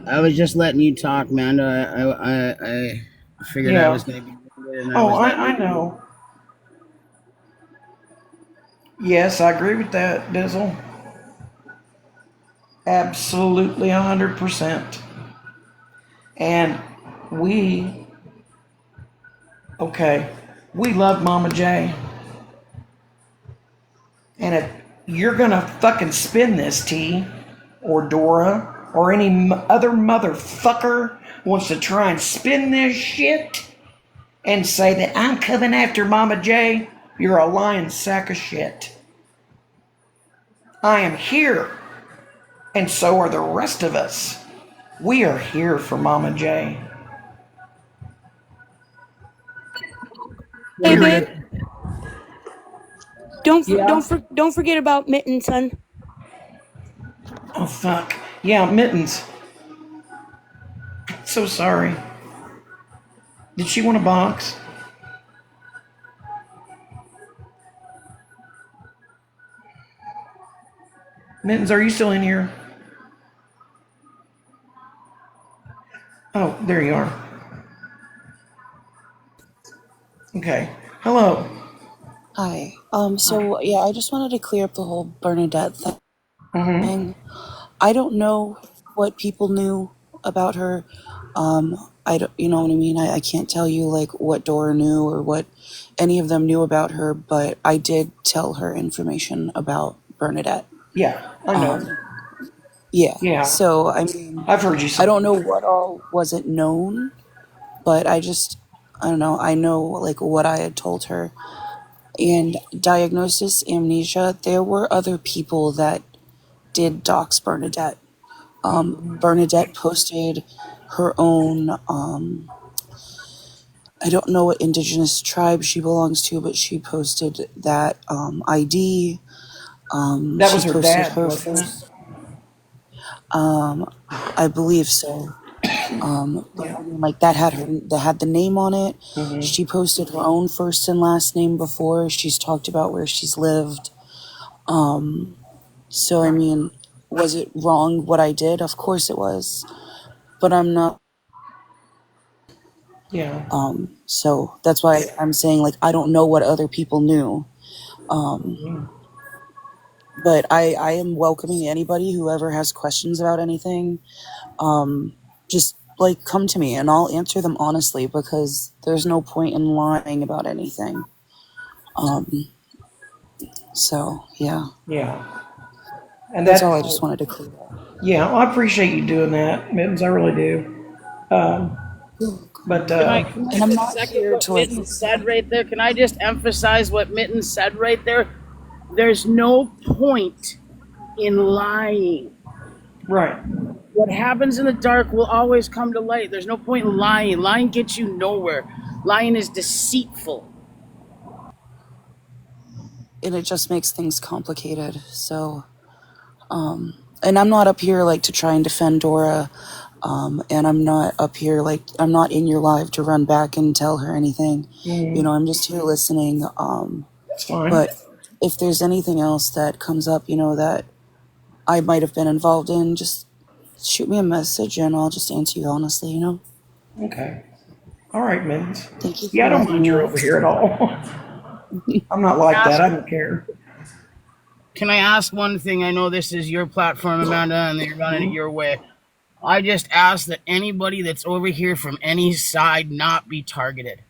I was just letting you talk, Amanda. I figured I was going to be muted, and I Oh, was letting I you. know. Yes, I agree with that, Dizzle. Absolutely 100%. And we, okay, we love Mama J. And if you're gonna fucking spin this, T, or Dora, or any other motherfucker wants to try and spin this shit and say that I'm coming after Mama J, you're a lying sack of shit. I am here, and so are the rest of us. We are here for Mama J. Hey, babe. Period. Yeah. Don't forget about Mitten, son. Oh fuck. Yeah, Mittens. So sorry. Did she want a box? Mittens, are you still in here? Oh, there you are. Okay. Hello. Hi. So yeah, I just wanted to clear up the whole Bernadette thing. Mm-hmm. I don't know what people knew about her. I don't, you know what I mean? I can't tell you like what Dora knew or what any of them knew about her, but I did tell her information about Bernadette. Yeah, I know. Yeah. Yeah, So I mean, I've heard you I say. don't know what all wasn't known, but I don't know. I know like what I had told her. And diagnosis amnesia, there were other people that did dox Bernadette. Bernadette posted her own, I don't know what indigenous tribe she belongs to, but she posted that ID. That She was her posted dad, her wasn't it? first, I believe so. Yeah. Like that had the name on it. Mm-hmm. She posted her own first and last name before. She's talked about where she's lived. So I mean, was it wrong what I did? Of course it was. But I'm not. Yeah. So that's why I'm saying like I don't know what other people knew. But I am welcoming anybody who ever has questions about anything. Just like come to me and I'll answer them honestly because there's no point in lying about anything. So yeah. Yeah. And That's all that's, I just wanted to clear up. yeah, well, I appreciate you doing that, Mittens. I really do. But, And I'm not Second, here what to like. Mitten said right there. Can I just emphasize what Mitten said right there? There's no point in lying. right. What happens in the dark will always come to light. There's no point in lying. Lying gets you nowhere. Lying is deceitful. And it just makes things complicated. So, and I'm not up here like to try and defend Dora. And I'm not up here like I'm not in your live to run back and tell her anything. You know, I'm just here listening. That's fine. But if there's anything else that comes up, you know, that I might have been involved in, just shoot me a message and I'll just answer you honestly, you know? Okay. All right, Mittens. Thank you Yeah, I for don't letting mind me you're know. over here at all. I'm not like that. I don't care. Can I ask one thing? I know this is your platform, Amanda, and you're running it your way. I just ask that anybody that's over here from any side not be targeted.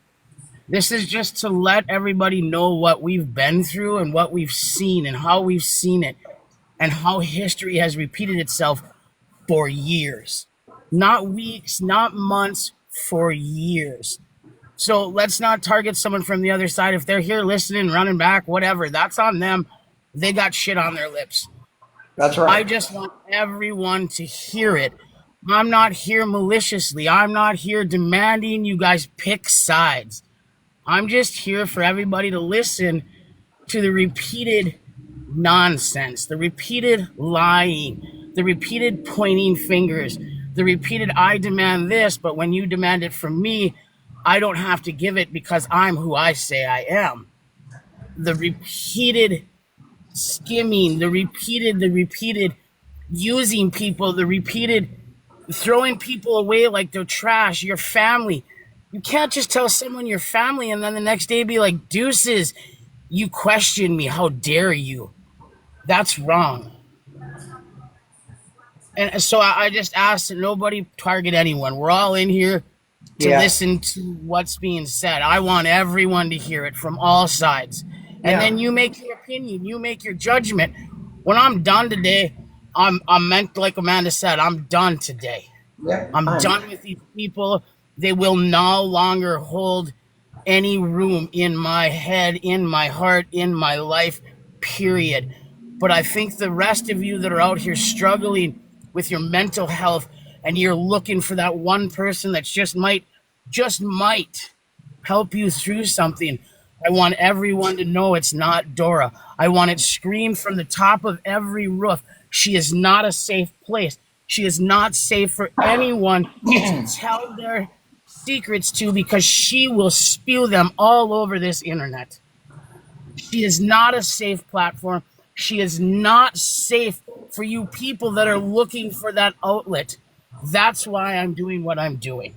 This is just to let everybody know what we've been through and what we've seen and how we've seen it and how history has repeated itself for years. Not weeks, not months, for years. So let's not target someone from the other side. If they're here listening, running back, whatever, that's on them. They got shit on their lips. That's I right. just want everyone to hear it. I'm not here maliciously. I'm not here demanding you guys pick sides. I'm just here for everybody to listen to the repeated nonsense, the repeated lying, the repeated pointing fingers, the repeated I demand this, but when you demand it from me, I don't have to give it because I'm who I say I am. The repeated skimming, the repeated using people, the repeated throwing people away like they're trash, your family. You can't just tell someone your family and then the next day be like, deuces, you question me. How dare you? That's wrong. And so I just ask that nobody target anyone. We're all in here to Yeah. listen to what's being said. I want everyone to hear it from all sides. And then you make your opinion, you make your judgment. When I'm done today, I'm meant, like Amanda said, I'm done today. Yep. I'm done with these people. They will no longer hold any room in my head, in my heart, in my life, period. But I think the rest of you that are out here struggling with your mental health and you're looking for that one person that just might help you through something. I want everyone to know it's not Dora. I want it screamed from the top of every roof. She is not a safe place. She is not safe for anyone to tell their secrets to because she will spew them all over this internet. She is not a safe platform. She is not safe for you people that are looking for that outlet. That's why I'm doing what I'm doing.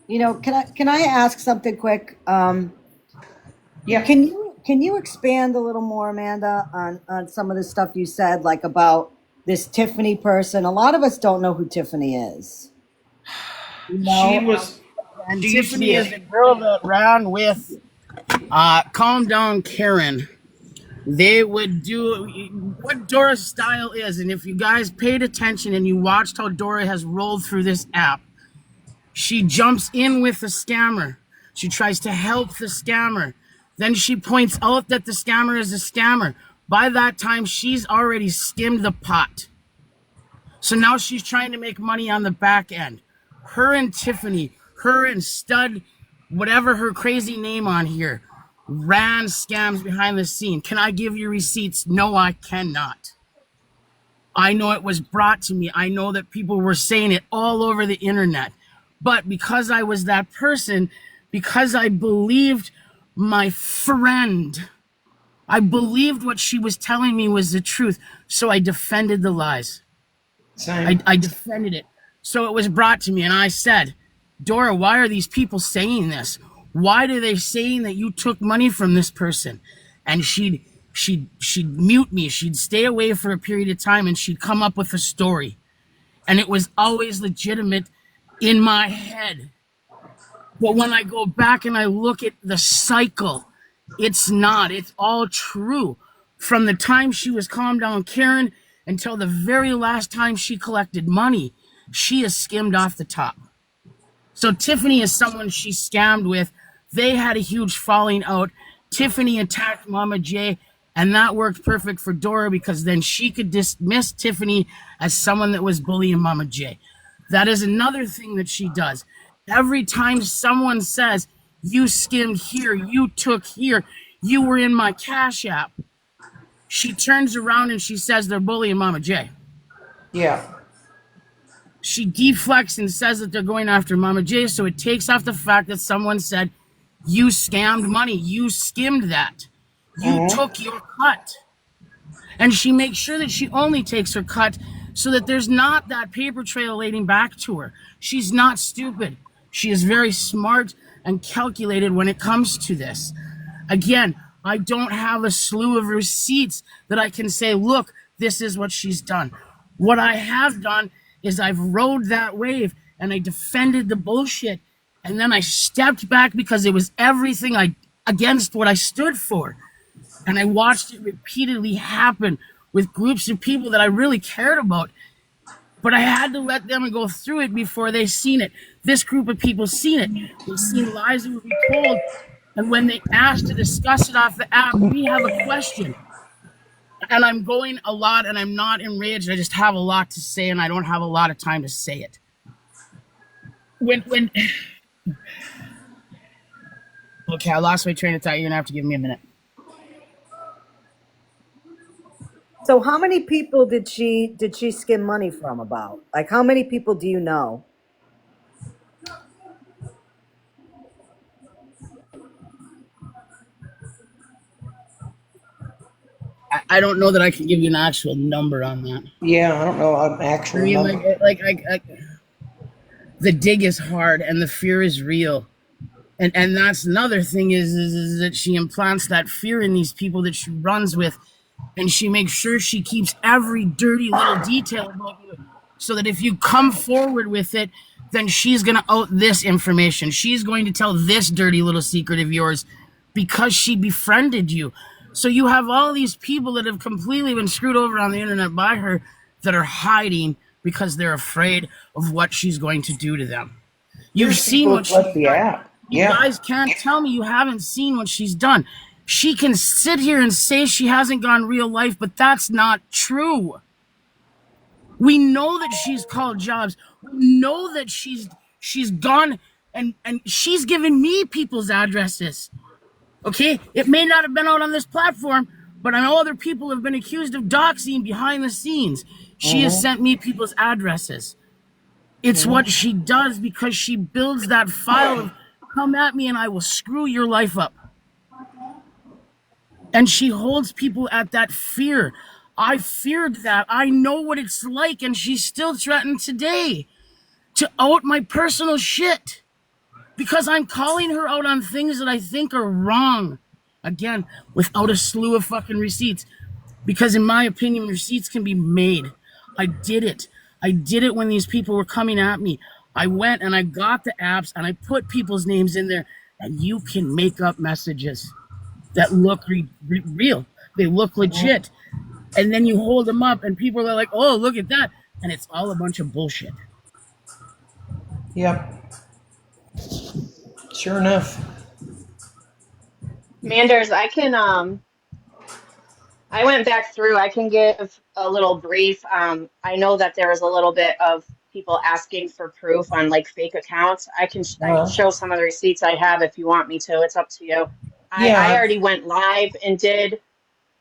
You know, can I ask something quick? Yeah. Can you expand a little more, Amanda, on some of the stuff you said, like about this Tiffany person? A lot of us don't know who Tiffany is. You know? She was. And She used to Tiffany be is the girl that ran with Calm Down Karen. They would do what Dora's style is. And if you guys paid attention and you watched how Dora has rolled through this app, she jumps in with the scammer. She tries to help the scammer. Then she points out that the scammer is a scammer. By that time, she's already skimmed the pot. So now she's trying to make money on the back end. Her and Tiffany, her and Stud, whatever her crazy name on here, ran scams behind the scene. Can I give you receipts? No, I cannot. I know it was brought to me. I know that people were saying it all over the internet. But because I was that person, because I believed my friend, I believed what she was telling me was the truth. So I defended the lies. Same. I defended it. So it was brought to me and I said, Dora, why are these people saying this? Why are they saying that you took money from this person? And she'd mute me. She'd stay away for a period of time and she'd come up with a story. And it was always legitimate in my head. But when I go back and I look at the cycle, it's not. It's all true. From the time she was Calm Down Karen until the very last time she collected money, she is skimmed off the top. So Tiffany is someone she scammed with. They had a huge falling out. Tiffany attacked Mama J, and that worked perfect for Dora because then she could dismiss Tiffany as someone that was bullying Mama J. That is another thing that she does. Every time someone says, you skimmed here, you took here, you were in my Cash App, she turns around and she says they're bullying Mama J. Yeah. She deflects and says that they're going after Mama J, so it takes off the fact that someone said, you scammed money, you skimmed that, you took your cut. And she makes sure that she only takes her cut so that there's not that paper trail leading back to her. She's not stupid. She is very smart and calculated when it comes to this. Again, I don't have a slew of receipts that I can say, look, this is what she's done. What I have done is I've rode that wave and I defended the bullshit. And then I stepped back because it was everything against what I stood for. And I watched it repeatedly happen with groups of people that I really cared about. But I had to let them go through it before they seen it. This group of people seen it. They seen lies that would be told. And when they asked to discuss it off the app, we have a question. And I'm going a lot and I'm not enraged. I just have a lot to say and I don't have a lot of time to say it. Okay, I lost my train of thought. You're gonna have to give me a minute. So how many people did she skim money from about? Like how many people do you know? I don't know that I can give you an actual number on that. Yeah, I don't know an I actual mean, number. the dig is hard and the fear is real. And that's another thing is that she implants that fear in these people that she runs with, and she makes sure she keeps every dirty little detail about you, so that if you come forward with it, then she's going to out this information. She's going to tell this dirty little secret of yours because she befriended you. So you have all these people that have completely been screwed over on the internet by her that are hiding because they're afraid of what she's going to do to them. You've There's seen people what that she's left the done. app. You Yeah. guys can't tell me you haven't seen what she's done. She can sit here and say she hasn't gone real life, but that's not true. We know that she's called jobs. We know that she's gone and she's given me people's addresses. Okay? It may not have been out on this platform, but I know other people have been accused of doxing behind the scenes. She has sent me people's addresses. It's what she does because she builds that file of come at me and I will screw your life up. And she holds people at that fear. I feared that. I know what it's like, and she's still threatened today to out my personal shit because I'm calling her out on things that I think are wrong. Again, without a slew of fucking receipts. Because in my opinion, receipts can be made. I did it. I did it when these people were coming at me. I went and I got the apps and I put people's names in there, and you can make up messages that look real. They look legit. And then you hold them up and people are like, oh, look at that. And it's all a bunch of bullshit. Yep. Sure enough. Manders, I went back through. I can give a little brief. I know that there was a little bit of people asking for proof on like fake accounts. I can show some of the receipts I have if you want me to. It's up to you. I Yeah. already went live and did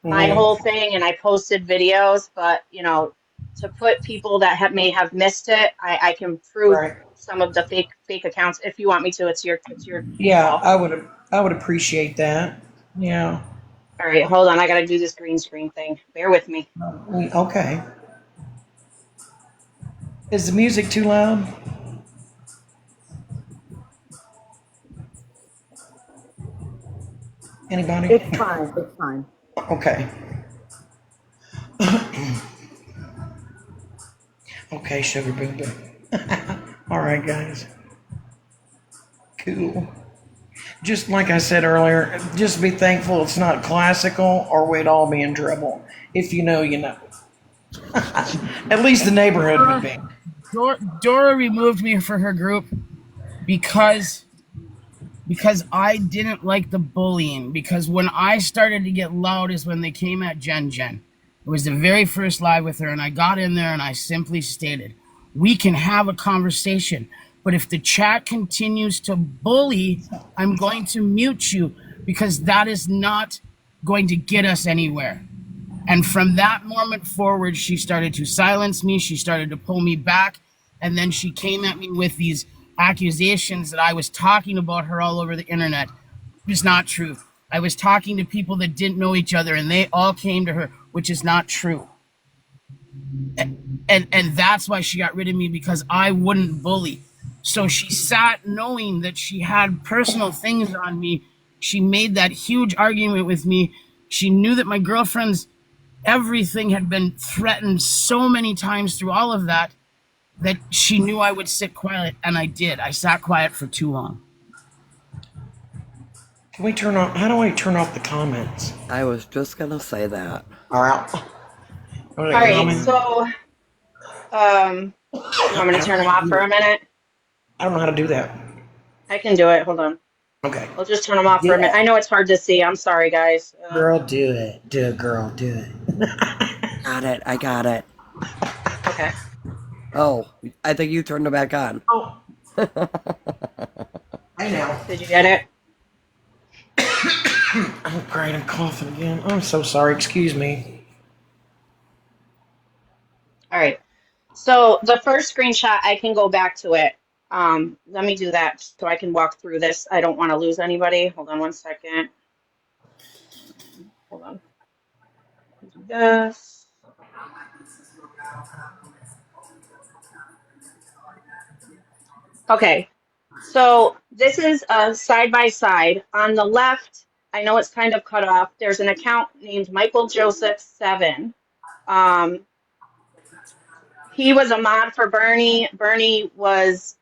my Mhm. whole thing, and I posted videos. But you know, to put people that may have missed it, I can prove Right. some of the fake accounts if you want me to. It's your Yeah, call. I would appreciate that. Yeah. All right, hold on. I got to do this green screen thing. Bear with me. Okay. Is the music too loud? Anybody? It's fine. It's fine. Okay. Okay, Sugar Boom Boom. All right, guys. Cool. Just like I said earlier, just be thankful it's not classical or we'd all be in trouble. If you know, you know. At least the neighborhood would be. Dora removed me from her group because I didn't like the bullying. Because when I started to get loud is when they came at Jen. It was the very first live with her, and I got in there and I simply stated, we can have a conversation, but if the chat continues to bully, I'm going to mute you because that is not going to get us anywhere. And from that moment forward, she started to silence me. She started to pull me back. And then she came at me with these accusations that I was talking about her all over the internet. It was not true. I was talking to people that didn't know each other and they all came to her, which is not true. And that's why she got rid of me, because I wouldn't bully. So she sat knowing that she had personal things on me. She made that huge argument with me. She knew that my girlfriend's everything had been threatened so many times through all of that, that she knew I would sit quiet, and I did. I sat quiet for too long. Can we turn off? How do I turn off the comments? I was just gonna say that. All right. All right, so you want me to turn them off for a minute? I don't know how to do that. I can do it. Hold on. Okay. I'll just turn them off for a minute. I know it's hard to see. I'm sorry, guys. Girl, do it. Do it, girl. Do it. Got it. I got it. Okay. Oh, I think you turned it back on. Oh. I know. Did you get it? I'm crying and coughing again. I'm so sorry. Excuse me. All right. So the first screenshot, I can go back to it. Let me do that so I can walk through this. I don't want to lose anybody. Hold on one second. Hold on. Do this. Okay. So this is a side by side. On the left, I know it's kind of cut off. There's an account named Michael Joseph 7. He was a mod for Bernie. Bernie was,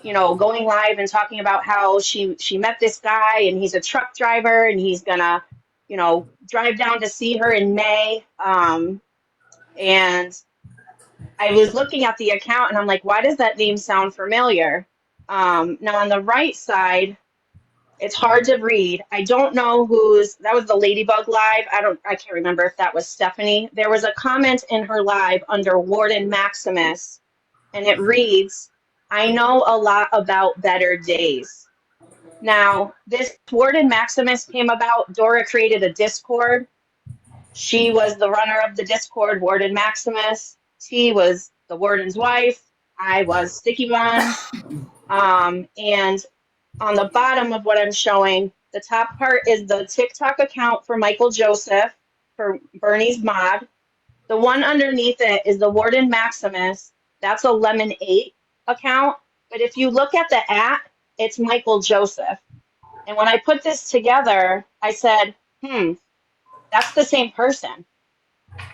going live and talking about how she met this guy and he's a truck driver and he's gonna, drive down to see her in May. And I was looking at the account and I'm like, why does that name sound familiar? Now on the right side, it's hard to read. I don't know that was the Ladybug live. I can't remember if that was Stephanie. There was a comment in her live under Warden Maximus, and it reads, I know a lot about better days. Now, this Warden Maximus came about. Dora created a Discord. She was the runner of the Discord, Warden Maximus. T was the warden's wife. I was Sticky Buns. And on the bottom of what I'm showing, the top part is the TikTok account for Michael Joseph, for Bernie's mod. The one underneath it is the Warden Maximus. That's a Lemon 8 account. But if you look at the it's Michael Joseph. And when I put this together, I said, that's the same person.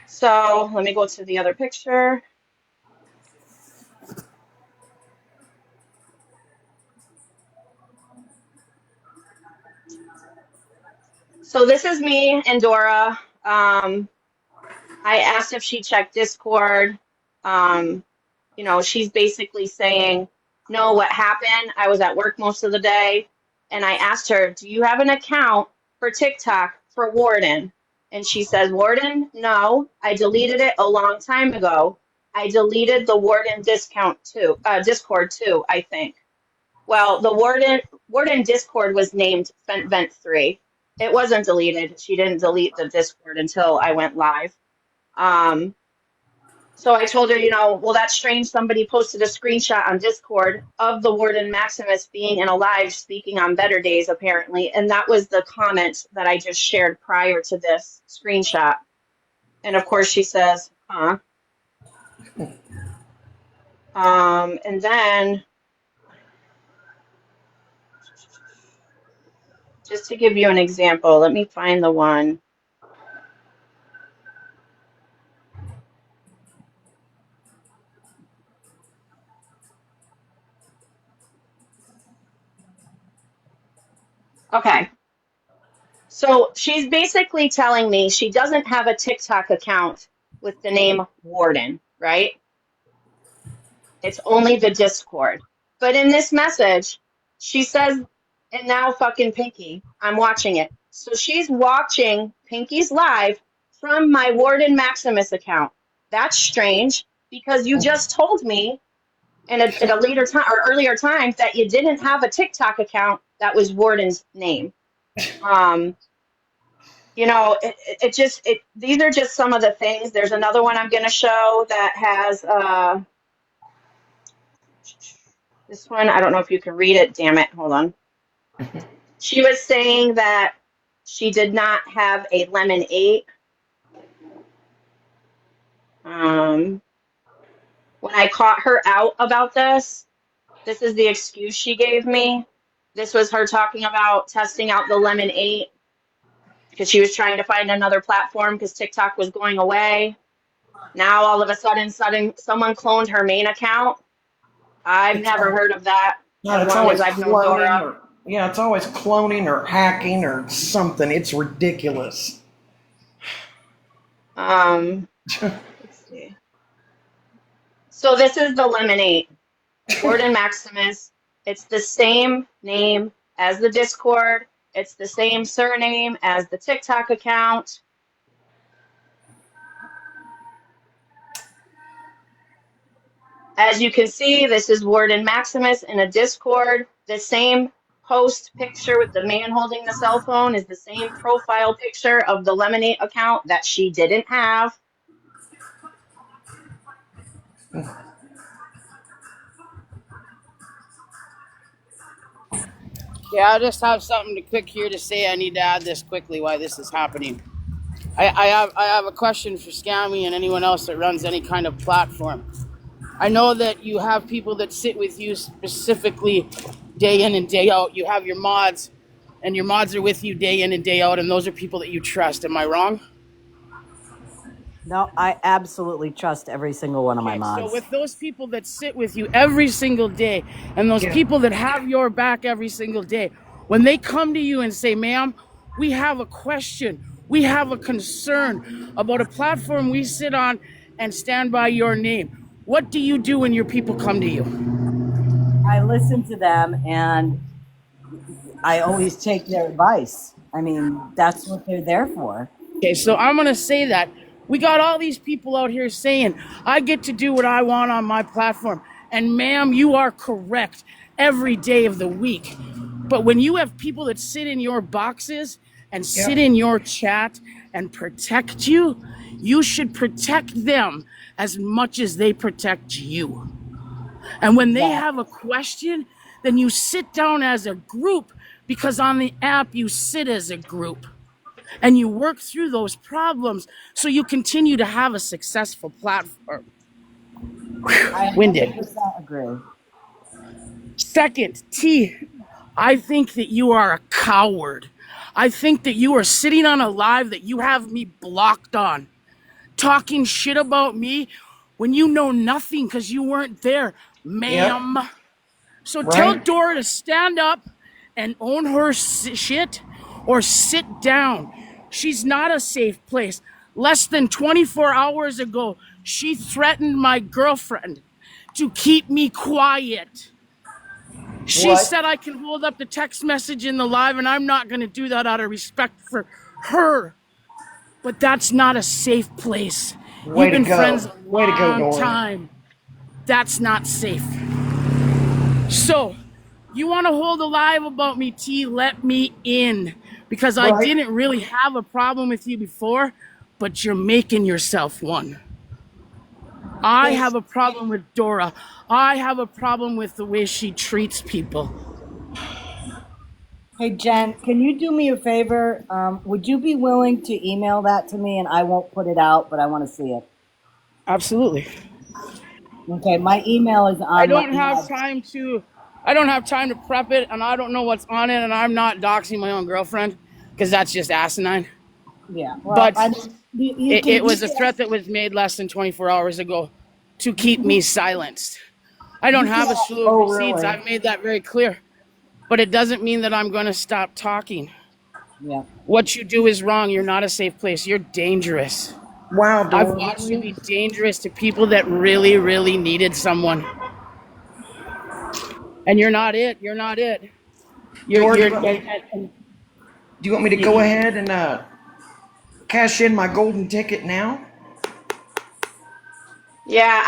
So let me go to the other picture. So this is me and Dora. I asked if she checked Discord. She's basically saying, no, what happened? I was at work most of the day. And I asked her, do you have an account for TikTok for Warden? And she says, Warden, no, I deleted it a long time ago. I deleted the Warden Discord too, I think. Well, the Warden Discord was named Vent 3. It wasn't deleted. She didn't delete the Discord until I went live. So I told her, well, that's strange. Somebody posted a screenshot on Discord of the Warden Maximus being in a live speaking on better days, apparently. And that was the comment that I just shared prior to this screenshot. And of course she says, huh? And then just to give you an example, let me find the one. Okay. So she's basically telling me she doesn't have a TikTok account with the name Warden, right? It's only the Discord. But in this message, she says, and now fucking Pinky, I'm watching it. So she's watching Pinky's live from my Warden Maximus account. That's strange because you just told me at a later time or earlier time that you didn't have a TikTok account that was Warden's name. These are just some of the things. There's another one I'm going to show that has this one. I don't know if you can read it. Damn it. Hold on. She was saying that she did not have a Lemon 8. When I caught her out about this is the excuse she gave me. This was her talking about testing out the Lemon 8 because she was trying to find another platform because TikTok was going away. Now, all of a sudden, someone cloned her main account. I've never heard of that as long as I've known Dora. It's always cloning or hacking or something. It's ridiculous. Let's see. So this is the Lemon 8. Warden Maximus. It's the same name as the Discord. It's the same surname as the TikTok account. As you can see, this is Warden Maximus in a Discord. The same post picture with the man holding the cell phone is the same profile picture of the Lemonade account that she didn't have. Yeah, I just have something to quick here to say. I need to add this quickly why this is happening. I have a question for Scammy and anyone else that runs any kind of platform. I know that you have people that sit with you specifically day in and day out. You have your mods, and your mods are with you day in and day out, and those are people that you trust. Am I wrong? No, I absolutely trust every single one of my Okay, so mods. with those people that sit with you every single day, and those Yeah. people that have your back every single day, when they come to you and say, ma'am, we have a question, we have a concern about a platform we sit on and stand by your name, what do you do when your people come to you? I listen to them and I always take their advice. I mean, that's what they're there for. Okay, so I'm going to say that. We got all these people out here saying, I get to do what I want on my platform. And ma'am, you are correct every day of the week. But when you have people that sit in your boxes and sit Yep. in your chat and protect you, you should protect them as much as they protect you. And when they have a question, then you sit down as a group, because on the app you sit as a group and you work through those problems so you continue to have a successful platform. I Winded. 100% agree. Second, T, I think that you are a coward. I think that you are sitting on a live that you have me blocked on, talking shit about me when you know nothing because you weren't there, Yep. ma'am. So tell Right. Dora to stand up and own her shit or sit down. She's not a safe place. Less than 24 hours ago, she threatened my girlfriend to keep me quiet. She What? said I can hold up the text message in the live, and I'm not going to do that out of respect for her. But that's not a safe place. Way You've to been go. friends a Way to go, long Dora. time. That's not safe. So, you want to hold a live about me, T? Let me in. Because I Right. didn't really have a problem with you before, but you're making yourself one. I have a problem with Dora. I have a problem with the way she treats people. Hey, Jen, can you do me a favor? Would you be willing to email that to me and I won't put it out, but I want to see it? Absolutely. Okay, my email is I on my don't have mod. time to prep it, and I don't know what's on it, and I'm not doxing my own girlfriend because that's just asinine. Yeah, well, But I mean, you it, can it was a email. threat that was made less than 24 hours ago to keep me silenced. I don't You can. have a slew of Oh, receipts. really? I've made that very clear. But it doesn't mean that I'm going to stop talking. Yeah. What you do is wrong. You're not a safe place. You're dangerous. Wow, I've Dora. watched you be dangerous to people that really, really needed someone. And you're not it. You're not it. You're, Dora, you're, do you want me to go ahead and cash in my golden ticket now? Yeah,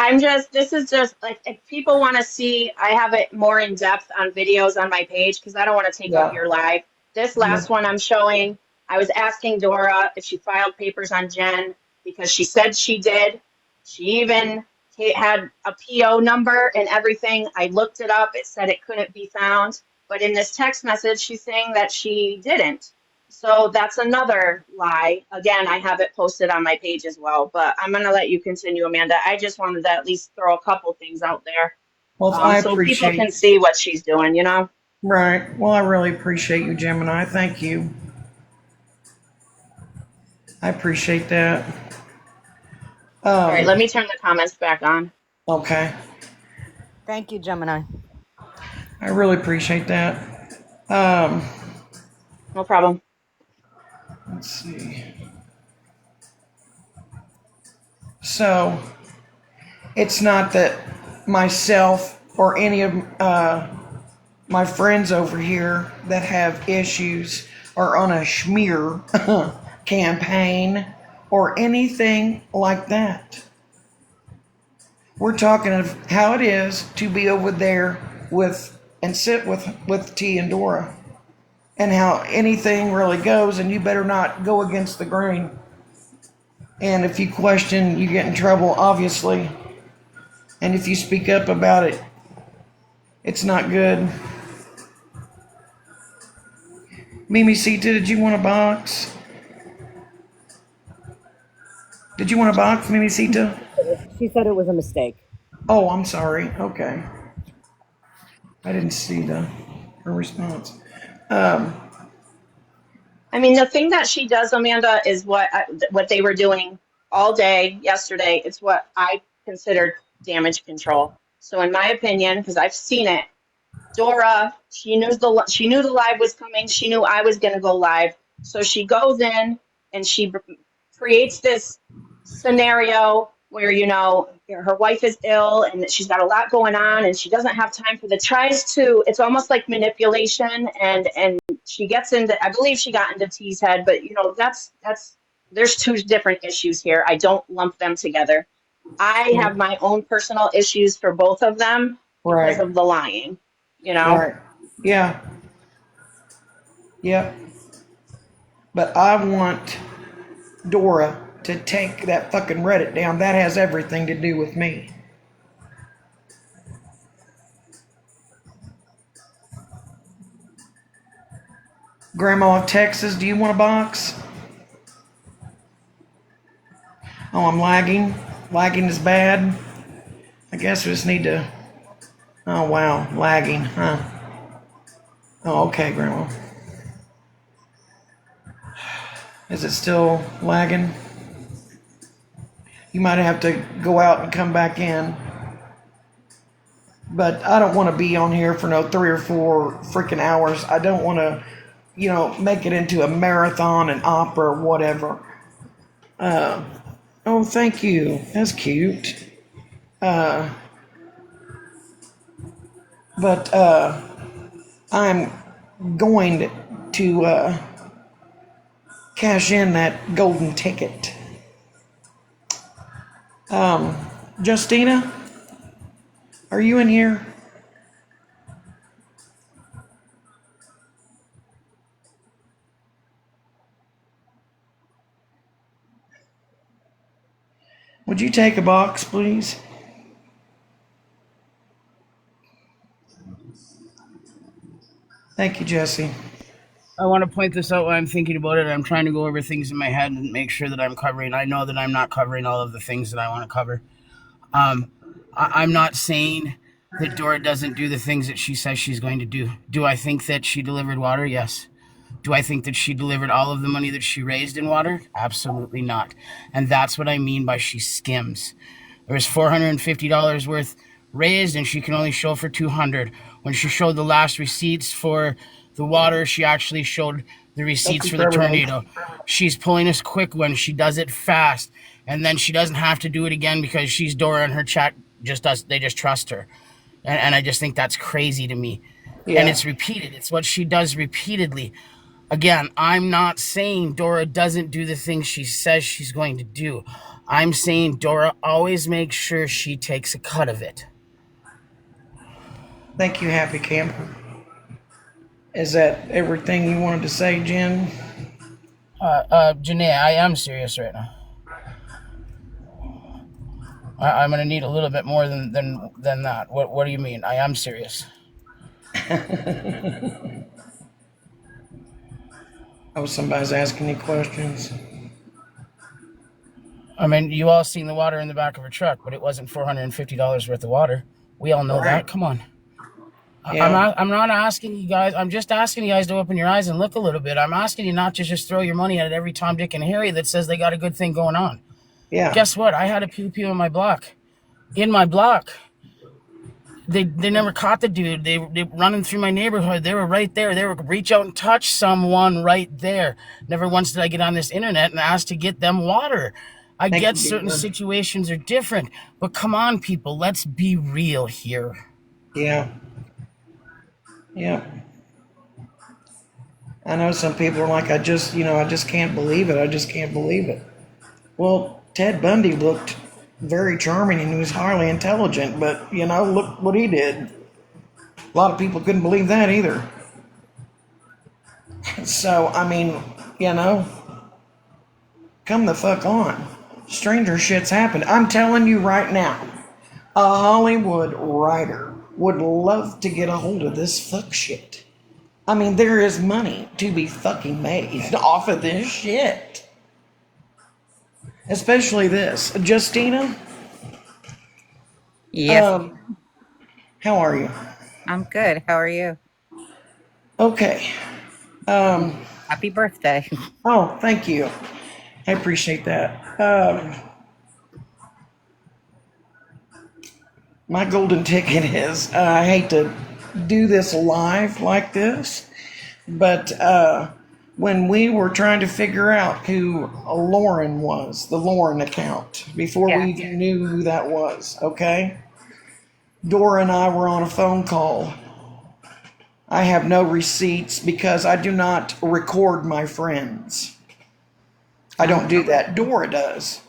this is just like if people want to see, I have it more in depth on videos on my page because I don't want to take up Yeah. your live. This last one I'm showing, I was asking Dora if she filed papers on Jen because she said she did. She even had a PO number and everything. I looked it up. It said it couldn't be found. But in this text message, she's saying that she didn't. So that's another lie. Again, I have it posted on my page as well, but I'm going to let you continue, Amanda. I just wanted to at least throw a couple things out there Well, I so people appreciate. can see what she's doing, you know? Right. Well, I really appreciate you, Gemini. Thank you. I appreciate that. All right, let me turn the comments back on. Okay. Thank you, Gemini. I really appreciate that. Um, No problem. let's see. So, it's not that myself or any of my friends over here that have issues are on a schmear campaign or anything like that. We're talking of how it is to be over there with and sit with T and Dora, and how anything really goes, and you better not go against the grain. And if you question, you get in trouble, obviously. And if you speak up about it, it's not good. Mimi Sita, did you want a box? Did you want a box, Mimi Sita? She said it was a mistake. Oh, I'm sorry. Okay. I didn't see her response. I mean, the thing that she does, Amanda, is what they were doing all day yesterday. It's what I considered damage control. So, in my opinion, because I've seen it, Dora, she knew the live was coming. She knew I was going to go live. So she goes in and she creates this scenario where, her wife is ill and she's got a lot going on and she doesn't have time for it's almost like manipulation, and she gets into, I believe she got into T's head, but there's two different issues here. I don't lump them together. I have my own personal issues for both of them because Right. of the lying. Right. Yeah. Yep. But I want Dora to take that fucking Reddit down. That has everything to do with me. Grandma of Texas, do you want a box? Oh, I'm lagging. Lagging is bad. I guess we just need to... Oh, wow. Lagging, huh? Oh, okay, Grandma. Is it still lagging? You might have to go out and come back in. But I don't want to be on here for no 3 or 4 freaking hours. I don't want to, make it into a marathon, an opera, or whatever. Oh, thank you. That's cute. But I'm going to cash in that golden ticket. Justina, are you in here? Would you take a box, please? Thank you, Jesse. I want to point this out while I'm thinking about it. I'm trying to go over things in my head and make sure that I'm covering. I know that I'm not covering all of the things that I want to cover. I'm not saying that Dora doesn't do the things that she says she's going to do. Do I think that she delivered water? Yes. Do I think that she delivered all of the money that she raised in water? Absolutely not. And that's what I mean by she skims. There was $450 worth raised and she can only show for $200. When she showed the last receipts for the water, she actually showed the receipts for the tornado. She's pulling us quick when she does it fast, and then she doesn't have to do it again because she's Dora and her chat they just trust her. And I just think that's crazy to me. Yeah. And it's repeated. It's what she does repeatedly. Again, I'm not saying Dora doesn't do the things she says she's going to do. I'm saying Dora always makes sure she takes a cut of it. Thank you, Happy Camper. Is that everything you wanted to say, Jen? Janae, I am serious right now. I'm going to need a little bit more than that. What do you mean? I am serious. Oh, somebody's asking you questions. I mean, you all seen the water in the back of her truck, but it wasn't $450 worth of water. We all know that. Come on. Yeah. I'm not asking you guys. I'm just asking you guys to open your eyes and look a little bit. I'm asking you not to just throw your money at every Tom, Dick, and Harry that says they got a good thing going on. Yeah. Guess what? I had a pew-pew in my block. They never caught the dude. They running through my neighborhood. They were right there. They were reach out and touch someone right there. Never once did I get on this internet and ask to get them water. I get certain situations are different, but come on, people, let's be real here. Yeah. Yeah. I know some people are like, I just can't believe it. I just can't believe it. Well, Ted Bundy looked very charming and he was highly intelligent, but, look what he did. A lot of people couldn't believe that either. So, I mean, come the fuck on. Stranger shit's happened. I'm telling you right now, A Hollywood writer would love to get a hold of this fuck shit. I mean, there is money to be fucking made off of this shit. Especially this. Justina, Yes, how are you? I'm good. How are you? Okay. Happy birthday. Oh, thank you. I appreciate that. My golden ticket is I hate to do this live like this, but when we were trying to figure out who Lauren was, the Lauren account, before we Yeah. even knew who that was, okay? Dora and I were on a phone call. I have no receipts because I do not record my friends. I don't do that. Dora does.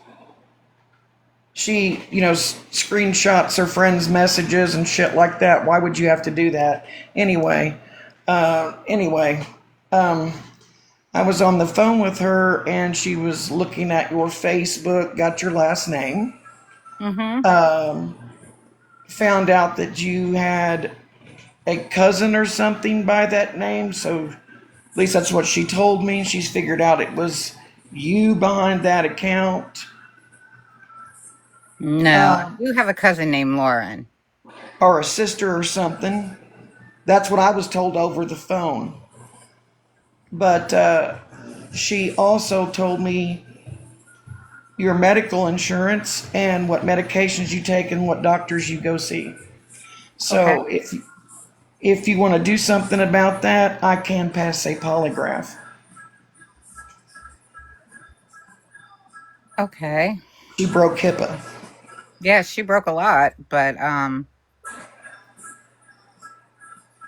She, screenshots her friends' messages and shit like that. Why would you have to do that? Anyway, I was on the phone with her and she was looking at your Facebook, got your last name, found out that you had a cousin or something by that name. So at least that's what she told me. She's figured out it was you behind that account. No, I do have a cousin named Lauren. Or a sister or something. That's what I was told over the phone. But she also told me your medical insurance and what medications you take and what doctors you go see. So Okay. if you want to do something about that, I can pass a polygraph. Okay. She broke HIPAA. Yeah, she broke a lot, but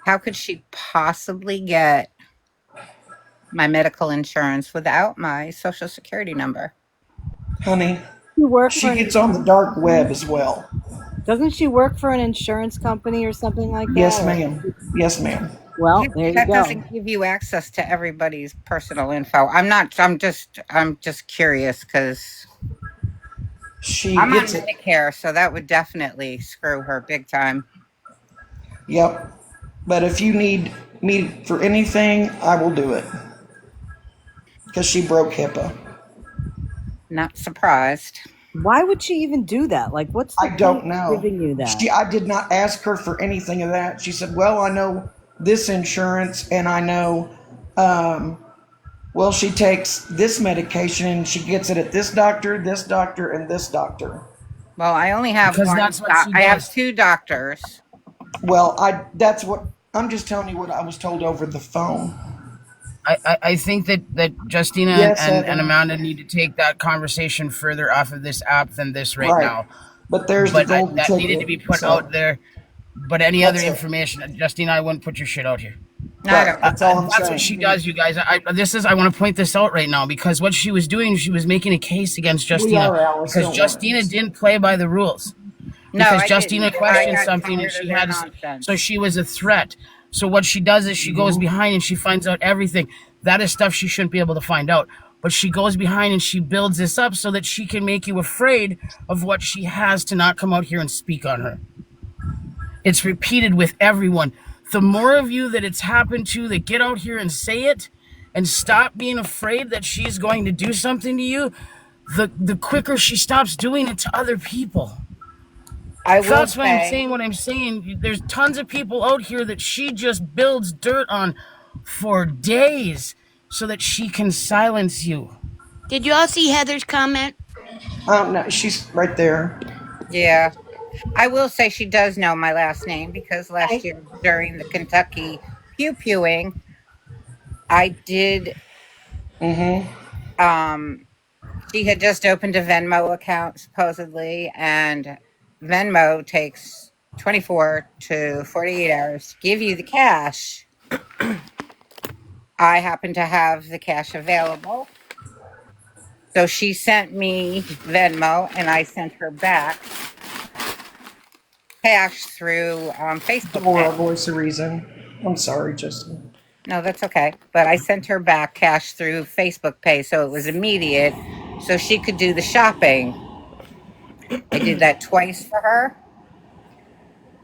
how could she possibly get my medical insurance without my social security number? Honey, You work for she an gets on the dark web as well. Doesn't she work for an insurance company or something like Yes, that? ma'am. Yes, ma'am. Well, Yeah, there you that go. doesn't give you access to everybody's personal info. I'm just curious because She I'm on gets it. Medicare, so that would definitely screw her big time. Yep. But if you need me for anything, I will do it. Because she broke HIPAA. Not surprised. Why would she even do that? Like, what's the I don't point of know. giving you that? I did not ask her for anything of that. She said, "Well, I know this insurance, and I know, well, she takes this medication, and she gets it at this doctor, and this doctor." Well, I only have Because one. that's what she I have does. two doctors. Well, that's what I'm just telling you what I was told over the phone. I think that Justina Yes, and Evan. Amanda need to take that conversation further off of this app than this right Right. now. But there's the But golden that needed to be ticket. put So out there. But any other that's it. information, Justina, I wouldn't put your shit out here. No, I Right. don't. That's all I'm That's what saying. she does, you guys. I want to point this out right now because what she was doing, she was making a case against We Justina are, Alice. because Don't Justina worry. didn't play by the rules. No, Because I Justina didn't. I questioned got something and tired of she their had so nonsense. she was a threat. So what she does is she goes behind and she finds out everything. That is stuff she shouldn't be able to find out. But she goes behind and she builds this up so that she can make you afraid of what she has to not come out here and speak on her. It's repeated with everyone. The more of you that it's happened to that get out here and say it and stop being afraid that she's going to do something to you, the quicker she stops doing it to other people. I will That's why I'm say, saying what I'm saying. There's tons of people out here that she just builds dirt on for days so that she can silence you. Did you all see Heather's comment? No, she's right there. yeah, I will say she does know my last name because last Okay. year during the Kentucky pew pewing, I did. She had just opened a Venmo account supposedly, and Venmo takes 24 to 48 hours to give you the cash. I happen to have the cash available. So she sent me Venmo and I sent her back cash through Facebook Dora, Pay. voice of reason. I'm sorry, Justin. No, that's okay. But I sent her back cash through Facebook Pay. So it was immediate. So she could do the shopping. I did that twice for her.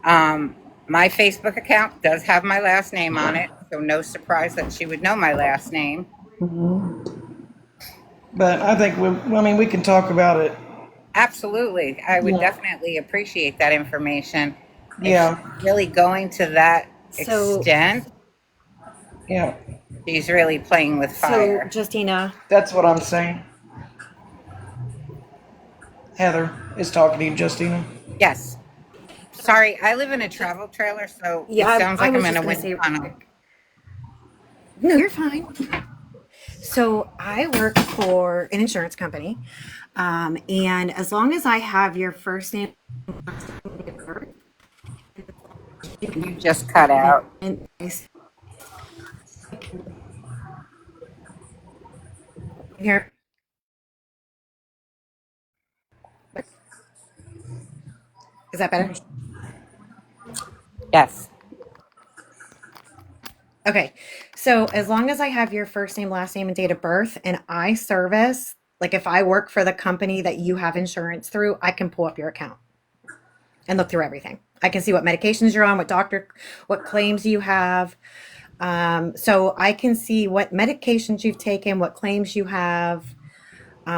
My Facebook account does have my last name on it, so no surprise that she would know my last name. But I think we can talk about it. Absolutely. I would Yeah. definitely appreciate that information. If she's Yeah. really going to that So, extent, Yeah. she's really playing with so fire. Justina, That's what I'm saying. Heather is talking to you, Justina. Yes. Sorry, I live in a travel trailer, so it yeah, sounds I like I'm was in just a gonna wind say, tunnel. no, you're fine. So I work for an insurance company, and as long as I have your first name, You just cut out. and here, is that better? Yes. Okay. So as long as I have your first name, last name, and date of birth, and I service, like if I work for the company that you have insurance through, I can pull up your account and look through everything. I can see what medications you're on, what claims you have. So I can see what medications you've taken, what claims you have.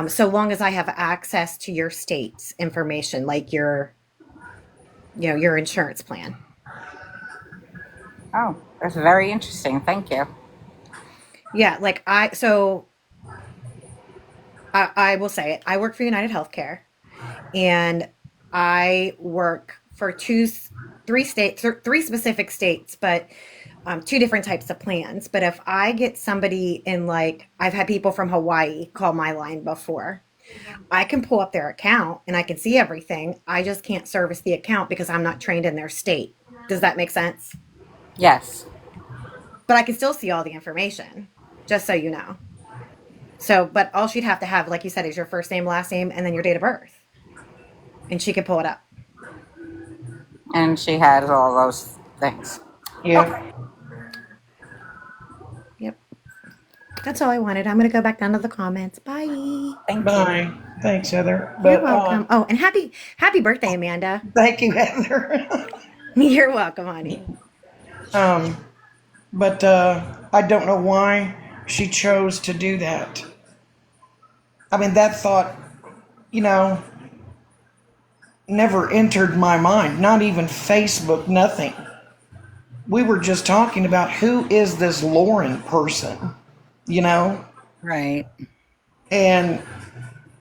So long as I have access to your state's information, like your insurance plan. Oh, that's very interesting. Thank you. Yeah, like I will say it. I work for United Healthcare, and I work for three specific states, but two different types of plans. But if I get somebody in, like, I've had people from Hawaii call my line before, I can pull up their account and I can see everything. I just can't service the account because I'm not trained in their state. Does that make sense? Yes. But I can still see all the information, just so you know. So, but all she'd have to have, like you said, is your first name, last name, and then your date of birth. And she can pull it up. And she has all those things. Yeah. Okay. Yep. That's all I wanted. I'm going to go back down to the comments. Bye. Thank you. Bye. Thanks, Heather. You're But welcome. Oh, and happy birthday, Amanda. thank you, Heather. You're welcome, honey. But I don't know why she chose to do that. I mean, that thought, you know, never entered my mind. Not even Facebook, nothing. We were just talking about who is this Lauren person, you know? Right. And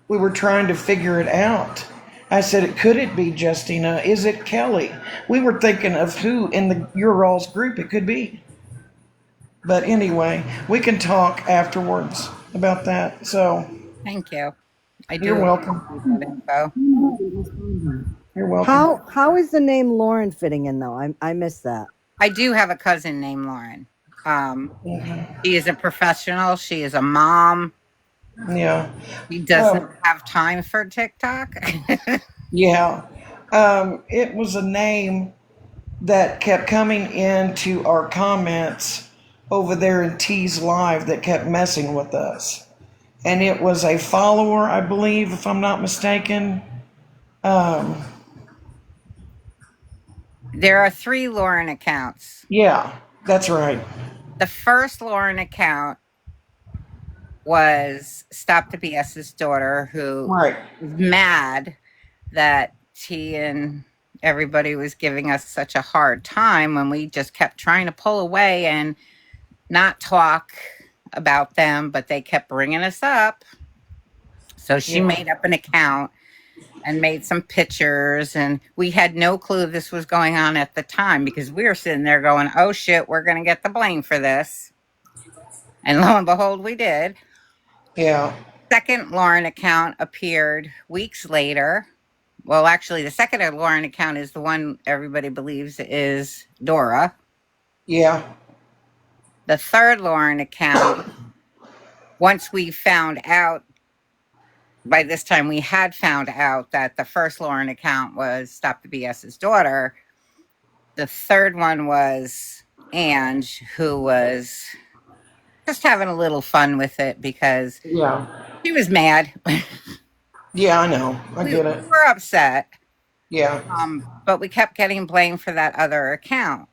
we were trying to figure it out. I said, could it be Justina? Is it Kelly? We were thinking of who in your all's group it could be. But anyway, we can talk afterwards about that. So Thank you. I do you're welcome. appreciate that info. You're welcome. How is the name Lauren fitting in though? I missed that. I do have a cousin named Lauren. She is a professional. She is a mom. Yeah. She doesn't have time for TikTok. Yeah. It was a name that kept coming into our comments over there in T's live that kept messing with us. And it was a follower, I believe, if I'm not mistaken. There are 3 Lauren accounts. Yeah, that's right. The first Lauren account was Stop the BS's daughter, who Right. was mad that T and everybody was giving us such a hard time when we just kept trying to pull away and not talk about them, but they kept bringing us up. So she made up an account and made some pictures, and we had no clue this was going on at the time because we were sitting there going, oh shit, we're going to get the blame for this. And lo and behold, we did. Yeah. Second Lauren account appeared weeks later. Well, actually, the second Lauren account is the one everybody believes is Dora. Yeah. The third Lauren account, once we found out, by this time we had found out that the first Lauren account was Stop the BS's daughter. The third one was Ange, who was just having a little fun with it because she was mad. Yeah, I know. I get it. We were upset. Yeah. But we kept getting blamed for that other account.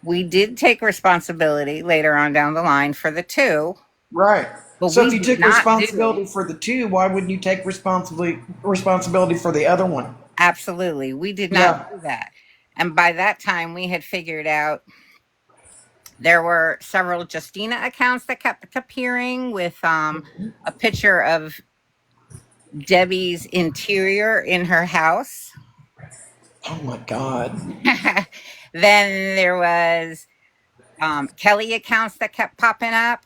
We did take responsibility later on down the line for the 2, Right. but So we if you did took not do. responsibility for the 2, why wouldn't you take responsibility for the other one? Absolutely, we did not Yeah. do that. And by that time, we had figured out there were several Justina accounts that kept appearing with a picture of Debbie's interior in her house. Oh my God. Then there was Kelly accounts that kept popping up.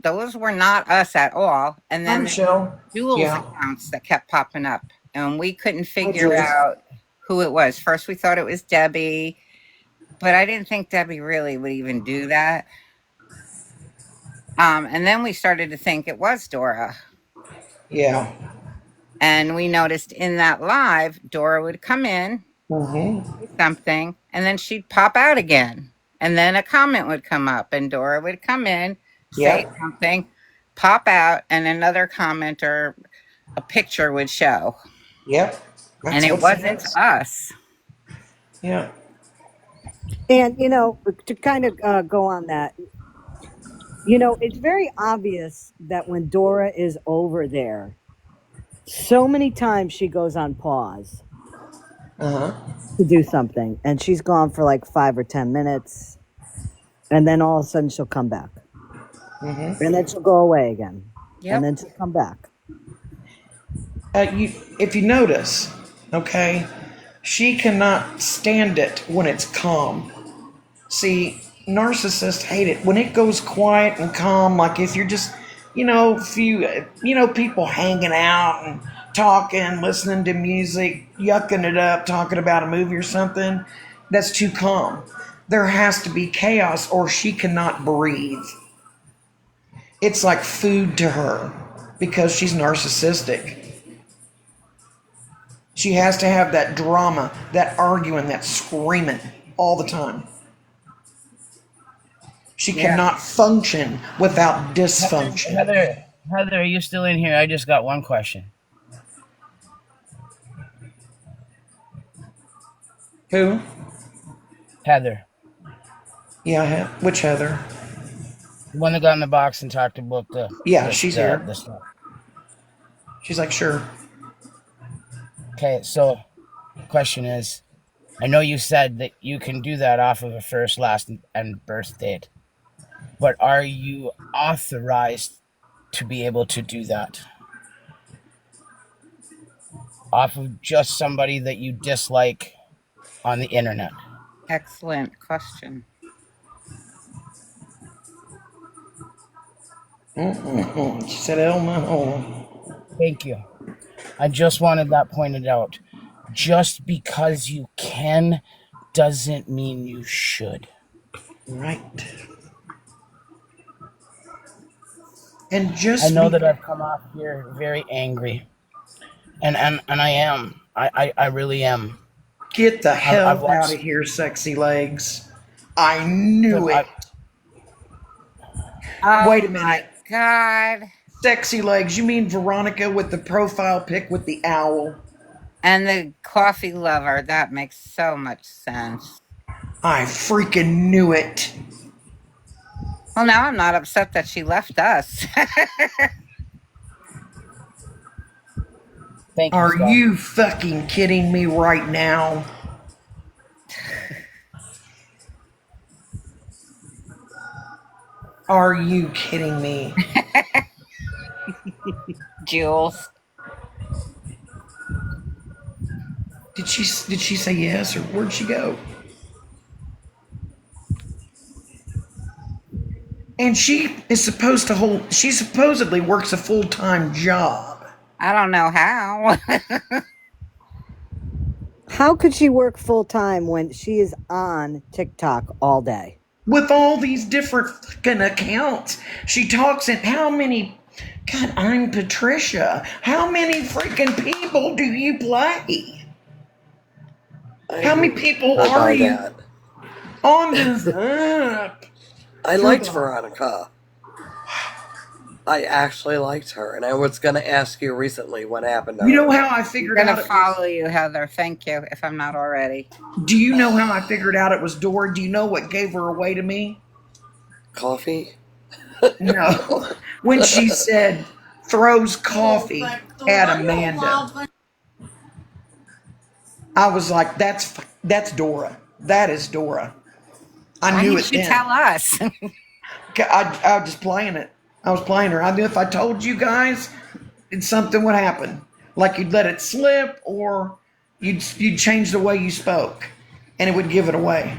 Those were not us at all. And Hi, then there were Michelle. Jules Yeah. accounts that kept popping up, and we couldn't Hi, figure Jules. out who it was. First, we thought it was Debbie, but I didn't think Debbie really would even do that. And then we started to think it was Dora. Yeah. And we noticed in that live, Dora would come in, say something, and then she'd pop out again. And then a comment would come up, and Dora would come in, say Yep. something, pop out, and another comment or a picture would show. Yep. And That's it what she wasn't does. us. Yeah. And, to kind of go on that, it's very obvious that when Dora is over there, so many times she goes on pause to do something, and she's gone for like 5 or 10 minutes, and then all of a sudden she'll come back. And then she'll go away again. And Yep. then she'll come back. If you notice, okay, she cannot stand it when it's calm. See, narcissists hate it when it goes quiet and calm. Like if you're just, people hanging out and talking, listening to music, yucking it up, talking about a movie or something, that's too calm. There has to be chaos or she cannot breathe. It's like food to her because she's narcissistic. She has to have that drama, that arguing, that screaming all the time. She cannot function without dysfunction. Heather, are you still in here? I just got one question. Who? Heather. Yeah, which Heather? The one that got in the box and talked about the... Yeah, she's here. The stuff. She's like, sure. Okay, so question is, I know you said that you can do that off of a first, last, and birth date, but are you authorized to be able to do that? Off of just somebody that you dislike on the internet? Excellent question. She said, "Oh no." Thank you. I just wanted that pointed out. Just because you can doesn't mean you should. Right. And I know that I've come off here very angry. And I am. I really am. Get the hell out of here, sexy legs. I knew it. Wait a minute. My God. Sexy legs. You mean Veronica with the profile pic with the owl? And the coffee lover. That makes so much sense. I freaking knew it. Well, now I'm not upset that she left us. Thank you. Are you fucking kidding me right now? Are you kidding me? Jules. Did she say yes or where'd she go? And she supposedly works a full-time job. I don't know how. How could she work full-time when she is on TikTok all day? With all these different fucking accounts. She talks in how many... God, I'm Patricia. How many freaking people do you play? How many people are you on this app? I liked Veronica. I actually liked her, and I was going to ask you recently what happened to You her. know how I I'm figured gonna out it was. follow you, Heather. Thank you, if I'm not already. Do you know how I figured out it was Dora? Do you know what gave her away to me? Coffee? No. When she said throws coffee at Amanda, I was like, that's Dora. That is Dora. I Why knew didn't it you then. tell us? I was just playing it. I was playing her. I knew if I told you guys, something would happen. Like you'd let it slip, or you'd change the way you spoke, and it would give it away.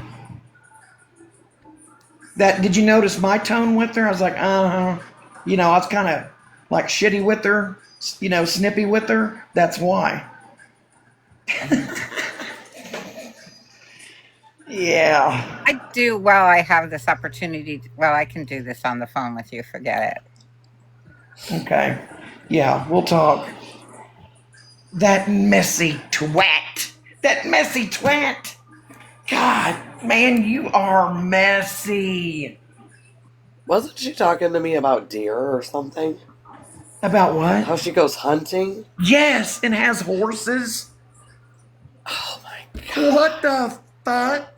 That did you notice my tone with her? I was like, I was kind of like shitty with her, snippy with her. That's why. Yeah. I do. Well, I have this opportunity. Well, I can do this on the phone with you. Forget it. Okay. Yeah, we'll talk. That messy twat. That messy twat. God, man, you are messy. Wasn't she talking to me about deer or something? About what? How she goes hunting? Yes, and has horses. Oh my god. What the fuck?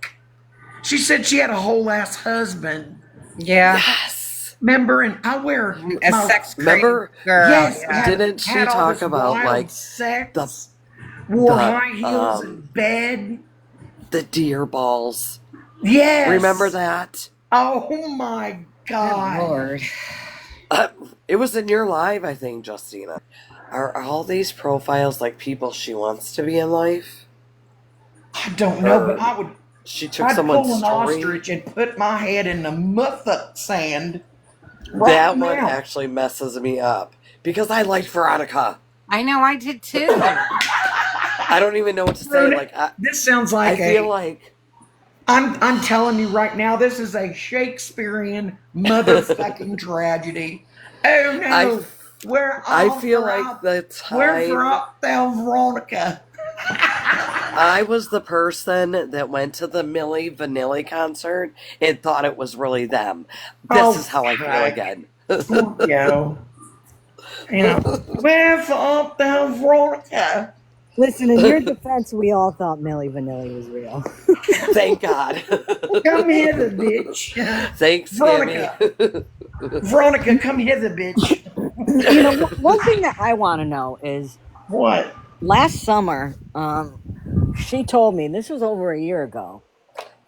She said she had a whole ass husband. Yeah. Yes. Remember, and I wear A my sex crazy Remember? girl. yes. Yeah. Didn't she had all talk this about wild like sex? Wore the, high heels in bed. the deer balls? Yes. Remember that? Oh my Good god. Lord. It was in your live, I think, Justina. Are all these profiles like people she wants to be in life? I don't know, but I would. She took I'd someone's pull an story. ostrich and put my head in the motherfuck sand. Right That now. one actually messes me up because I liked Veronica. I know, I did too. I don't even know what to say. Like, this sounds like I feel like I'm telling you right now, this is a Shakespearean motherfucking tragedy. Oh no, I feel like the where time thou Veronica? I was the person that went to the Milli Vanilli concert and thought it was really them. This is how I feel again. Where thou Veronica? Listen, in your defense, we all thought Milli Vanilli was real. Thank God. Come hither, bitch. Thanks, Veronica. Veronica, come hither, bitch. One thing that I want to know is what? Last summer, she told me, this was over a year ago,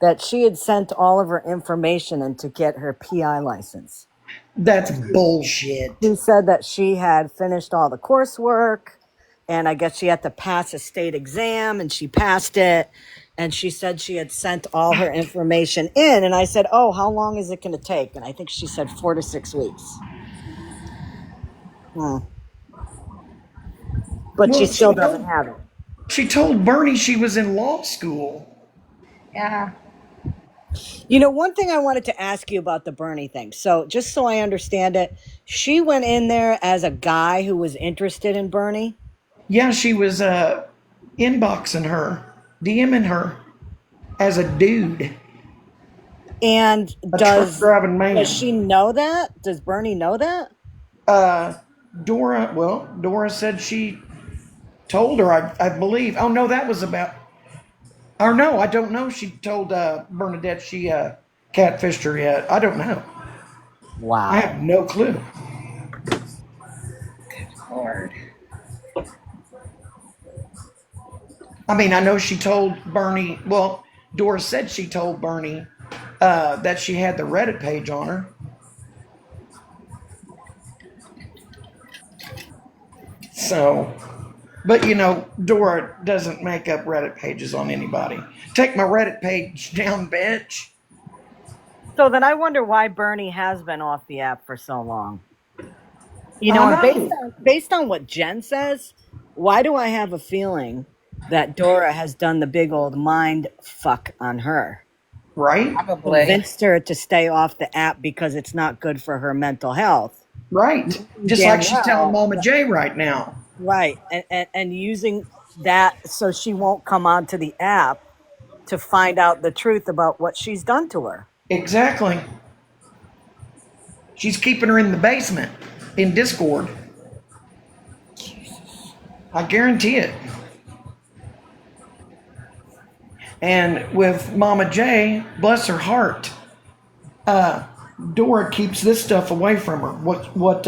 that she had sent all of her information in to get her PI license. That's bullshit. She said that she had finished all the coursework, and I guess she had to pass a state exam, and she passed it. And she said she had sent all her information in. And I said, oh, how long is it going to take? And I think she said 4 to 6 weeks. But she still doesn't have it. She told Bernie she was in law school. Yeah. One thing I wanted to ask you about the Bernie thing. So just so I understand it, she went in there as a guy who was interested in Bernie? Yeah, she was inboxing her, DMing her as a dude. And truck driving man. Does she know that? Does Bernie know that? Dora said she told her, I believe. Oh, no, that was about... Or no, I don't know. She told Bernadette she catfished her yet. I don't know. Wow. I have no clue. Good Lord. I mean, I know she told Bernie... Well, Dora said she told Bernie that she had the Reddit page on her. So... But, Dora doesn't make up Reddit pages on anybody. Take my Reddit page down, bitch. So then I wonder why Bernie has been off the app for so long. Based on what Jen says, why do I have a feeling that Dora has done the big old mind fuck on her? Right? Probably. Convinced her to stay off the app because it's not good for her mental health. Right. Just like she's telling Mama J right now. Right. And using that so she won't come onto the app to find out the truth about what she's done to her. Exactly. She's keeping her in the basement in Discord. I guarantee it. And with Mama J, bless her heart, Dora keeps this stuff away from her. What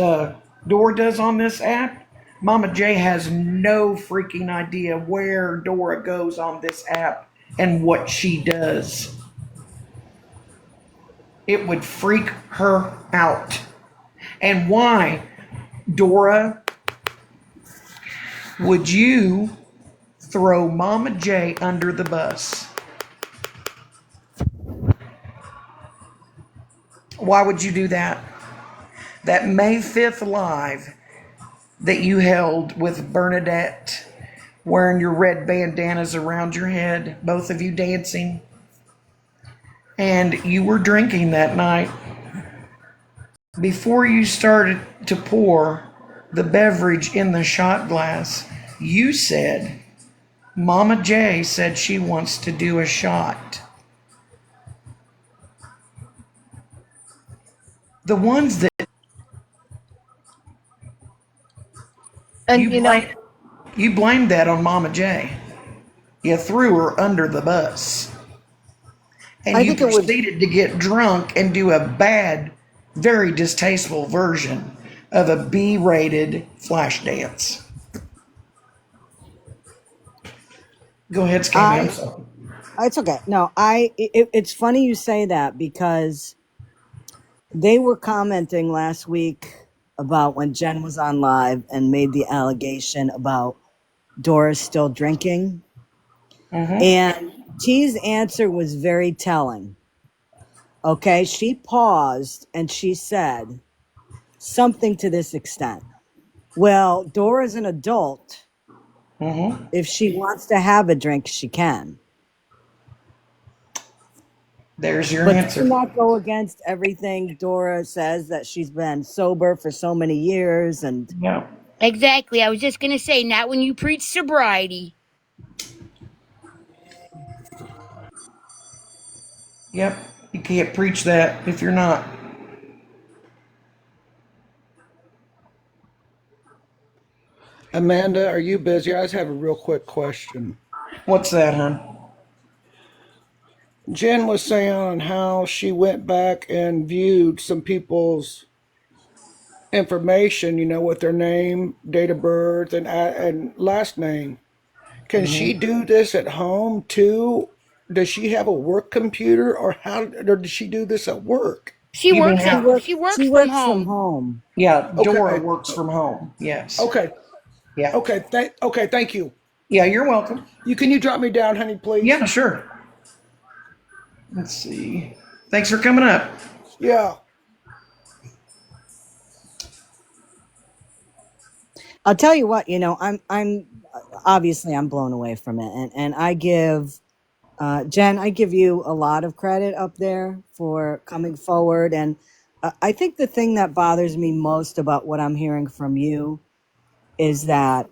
Dora does on this app, Mama J has no freaking idea where Dora goes on this app and what she does. It would freak her out. And why, Dora, would you throw Mama J under the bus? Why would you do that? That May 5th live that you held with Bernadette, wearing your red bandanas around your head, both of you dancing, and you were drinking that night. Before you started to pour the beverage in the shot glass, you said, Mama J said she wants to do a shot. The ones that And you blamed that on Mama J. You threw her under the bus. And I you think it would. proceeded to get drunk and do a bad, very distasteful version of a B-rated flash dance. Go ahead, Scammy. I'm sorry. It's okay. No, it's funny you say that because they were commenting last week about when Jen was on live and made the allegation about Dora's still drinking. And T's answer was very telling. Okay, she paused and she said something to this extent. Well, Dora's an adult. If she wants to have a drink, she can. There's your But answer. doesn't that go against everything Dora says, that she's been sober for so many years? And Yeah. Exactly. I was just going to say, not when you preach sobriety. Yep. You can't preach that if you're not. Amanda, are you busy? I just have a real quick question. What's that, hon? Jen was saying on how she went back and viewed some people's information, with their name, date of birth, and last name. Can she do this at home too? Does she have a work computer, or does she do this at work? She You mean works. how- She works she from works home. from home. Yeah, Dora Okay. works from home. Yes. Okay. Yeah. Okay. Thank you. Yeah, you're welcome. Can you drop me down, honey, please? Yeah, sure. Let's see. Thanks for coming up. Yeah. I'll tell you what, I'm obviously I'm blown away from it, and I give Jen, I give you a lot of credit up there for coming forward, and I think the thing that bothers me most about what I'm hearing from you is that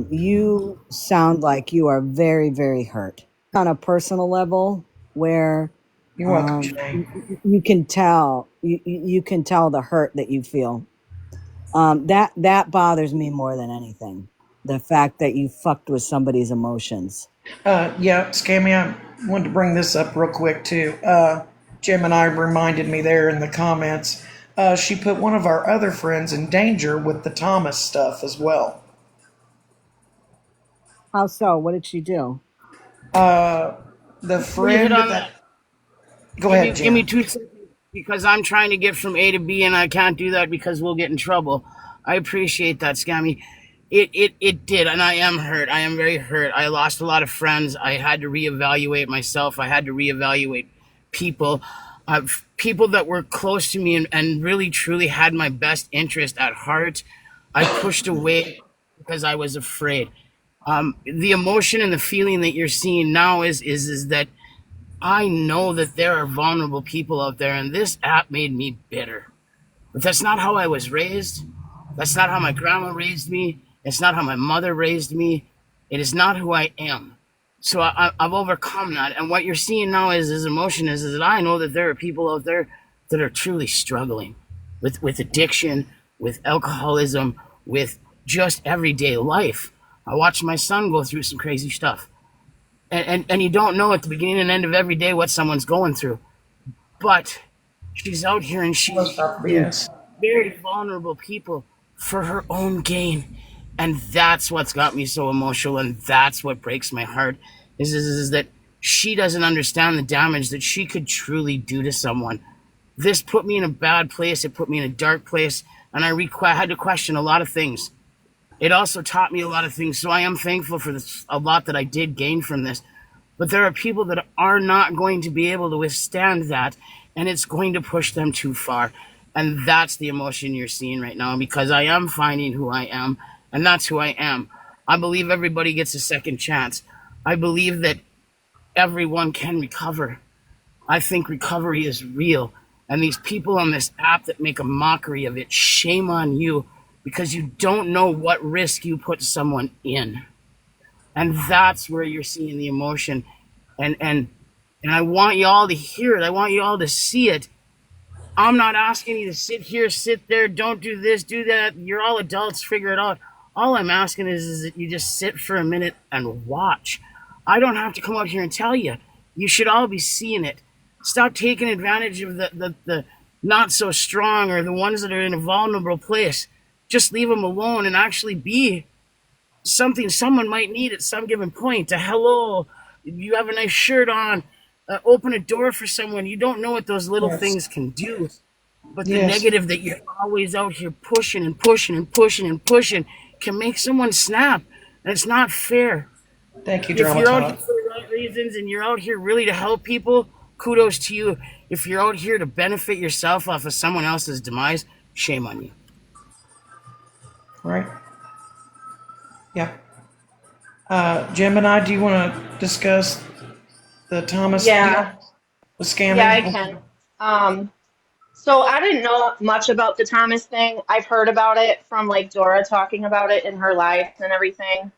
you sound like you are very, very hurt on a personal level, where You're welcome, Janae. you can tell you can tell the hurt that you feel. That bothers me more than anything. The fact that you fucked with somebody's emotions. Yeah, Scammy, I wanted to bring this up real quick too. Jim and I reminded me there in the comments. She put one of our other friends in danger with the Thomas stuff as well. How so? What did she do? The Before you hit friend on that. that, Go ahead, give me Jim. 2 seconds because I'm trying to get from A to B and I can't do that because we'll get in trouble. I appreciate that, Scammy. It did, and I am hurt. I am very hurt. I lost a lot of friends. I had to reevaluate myself. I had to reevaluate people. People that were close to me and really truly had my best interest at heart, I pushed away because I was afraid. The emotion and the feeling that you're seeing now is that I know that there are vulnerable people out there, and this app made me bitter. But that's not how I was raised. That's not how my grandma raised me. It's not how my mother raised me. It is not who I am. So I've overcome that. And what you're seeing now is emotion is that I know that there are people out there that are truly struggling with addiction, with alcoholism, with just everyday life. I watched my son go through some crazy stuff. And you don't know at the beginning and end of every day what someone's going through. But she's out here and she's using Yes. very vulnerable people for her own gain. And that's what's got me so emotional, and that's what breaks my heart is that she doesn't understand the damage that she could truly do to someone. This put me in a bad place. It put me in a dark place, and I had to question a lot of things. It also taught me a lot of things, so I am thankful for a lot that I did gain from this. But there are people that are not going to be able to withstand that, and it's going to push them too far. And that's the emotion you're seeing right now, because I am finding who I am, and that's who I am. I believe everybody gets a second chance. I believe that everyone can recover. I think recovery is real. And these people on this app that make a mockery of it, shame on you, because you don't know what risk you put someone in. And that's where you're seeing the emotion. And I want you all to hear it. I want you all to see it. I'm not asking you to sit here, sit there, don't do this, do that. You're all adults, figure it out. All I'm asking is that you just sit for a minute and watch. I don't have to come out here and tell you. You should all be seeing it. Stop taking advantage of the not so strong or the ones that are in a vulnerable place. Just leave them alone and actually be something someone might need at some given point. A hello, you have a nice shirt on, open a door for someone. You don't know what those little things can do. But the negative that you're always out here pushing and pushing and pushing and pushing can make someone snap. And it's not fair. Thank you, If you're out here Dramatod. for the right reasons and you're out here really to help people, kudos to you. If you're out here to benefit yourself off of someone else's demise, shame on you. Right. Yeah. Gemini, do you want to discuss the Thomas Yeah, deal? The scamming? yeah, I can. So I didn't know much about the Thomas thing. I've heard about it from like Dora talking about it in her life and everything.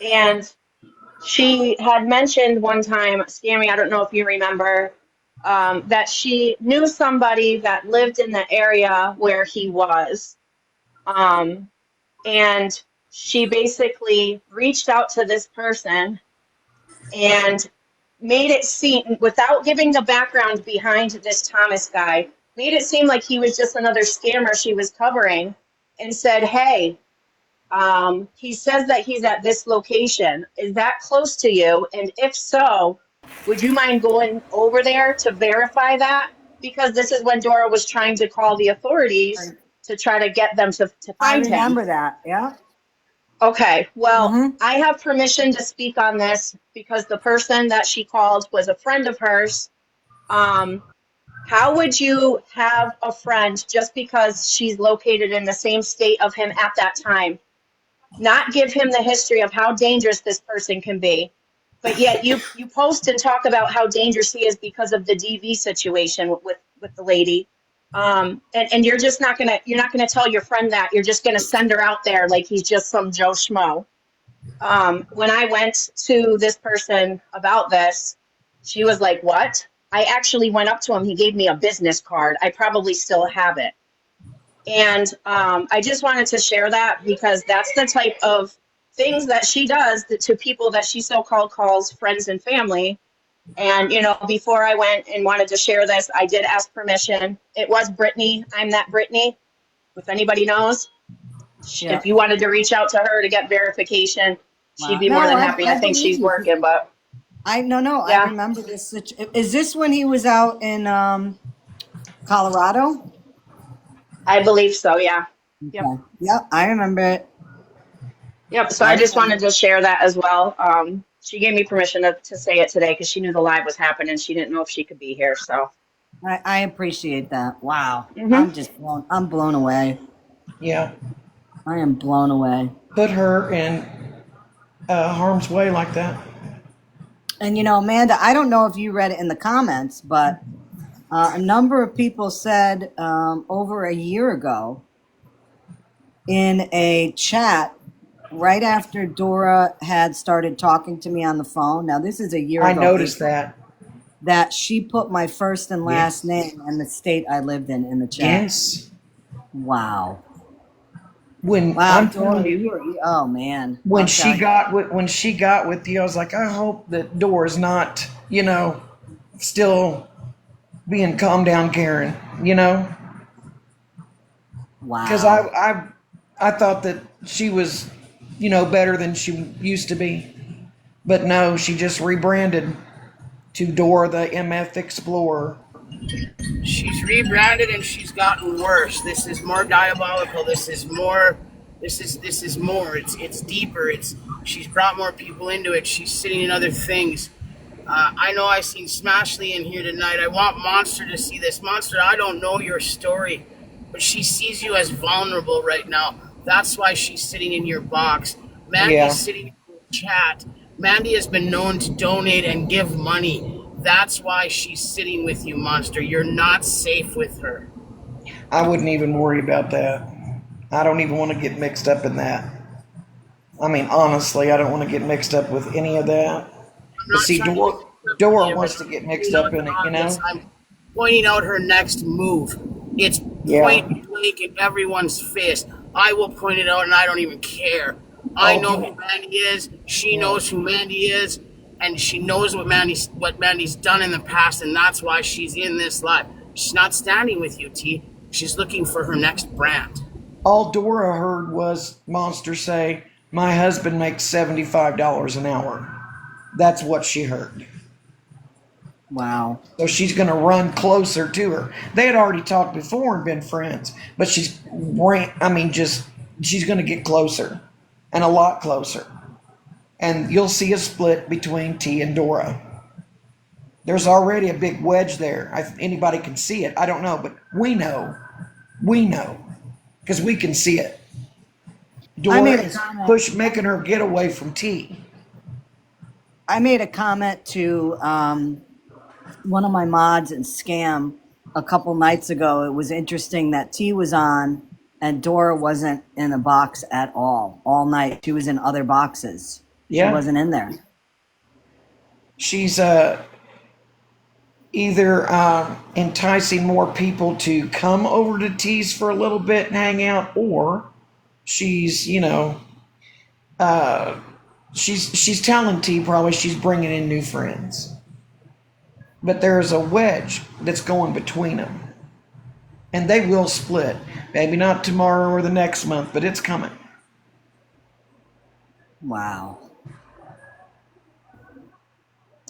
And she had mentioned one time, Scammy, I don't know if you remember, that she knew somebody that lived in the area where he was. Um, and she basically reached out to this person and made it seem, without giving the background behind this Thomas guy, made it seem like he was just another scammer she was covering, and said, hey, he says that he's at this location. Is that close to you? And if so, would you mind going over there to verify that? Because this is when Dora was trying to call the authorities to try to get them to I find him. remember that. Yeah. Okay, well, Mm-hmm. I have permission to speak on this because the person that she called was a friend of hers. How would you have a friend just because she's located in the same state of him at that time, not give him the history of how dangerous this person can be, but yet you post and talk about how dangerous he is because of the DV situation with the lady, and you're just not gonna tell your friend that. You're just gonna send her out there like he's just some Joe Schmo. When I went to this person about this, she was like, "What?" I actually went up to him. He gave me a business card. I probably still have it. And I just wanted to share that because that's the type of things that she does to people that she so-called calls friends and family. And, before I went and wanted to share this, I did ask permission. It was Brittany. I'm that Brittany, if anybody knows. Yeah. If you wanted to reach out to her to get verification, she'd be No, more than happy. I think believe she's you. working, but No. yeah, I remember this. Is this when he was out in Colorado? I believe so. Yeah. Yep. Okay. Yep, I remember it. Yep. So I just wanted to share that as well. She gave me permission to say it today because she knew the live was happening. She didn't know if she could be here. So I appreciate that. Wow. Mhm. I'm blown away. Yeah. I am blown away. Put her in harm's way like that. And Amanda, I don't know if you read it in the comments, but a number of people said over a year ago in a chat right after Dora had started talking to me on the phone. Now, this is a year I ago. noticed that. That she put my first and last name and the state I lived in the chat. Yes. Wow. When Wow, I'm Dora, telling you, you were, oh man. when she Okay. got with you, I was like, I hope that Dora's not, still being calm down Karen, because Wow. I thought that she was, better than she used to be, but no, she just rebranded to Dora the MF Explorer. She's rebranded and she's gotten worse. This is more diabolical. This is more. This is more. It's deeper. It's she's brought more people into it. She's sitting in other things. I know I seen Smashley in here tonight. I want Monster to see this. Monster, I don't know your story, but she sees you as vulnerable right now. That's why she's sitting in your box. Mandy's Yeah, sitting in your chat. Mandy has been known to donate and give money. That's why she's sitting with you, Monster. You're not safe with her. I wouldn't even worry about that. I don't even want to get mixed up in that. I mean, honestly, I don't want to get mixed up with any of that. I'm But not see, trying to get Dora you, but wants to I'm get mixed pointing up out in the it, obvious. I'm pointing out her next move. It's Yeah. point blank in everyone's face. I will point it out, and I don't even care. I Oh, know who Mandy is. She yeah. knows who Mandy is, and she knows what Mandy's done in the past, and that's why she's in this life. She's not standing with you, T. She's looking for her next brand. All Dora heard was Monster say, "My husband makes $75 an hour." That's what she heard. Wow. So she's going to run closer to her. They had already talked before and been friends, but she's going to get closer and a lot closer. And you'll see a split between T and Dora. There's already a big wedge there. If anybody can see it, I don't know, but we know. We know. Because we can see it. I Dora made a is comment. making her get away from T. I made a comment to one of my mods in Scam a couple nights ago. It was interesting that T was on and Dora wasn't in the box at all night. She was in other boxes. She Yeah. wasn't in there. She's either enticing more people to come over to T's for a little bit and hang out, or she's, she's telling T probably she's bringing in new friends. But there's a wedge that's going between them. And they will split. Maybe not tomorrow or the next month, but it's coming. Wow.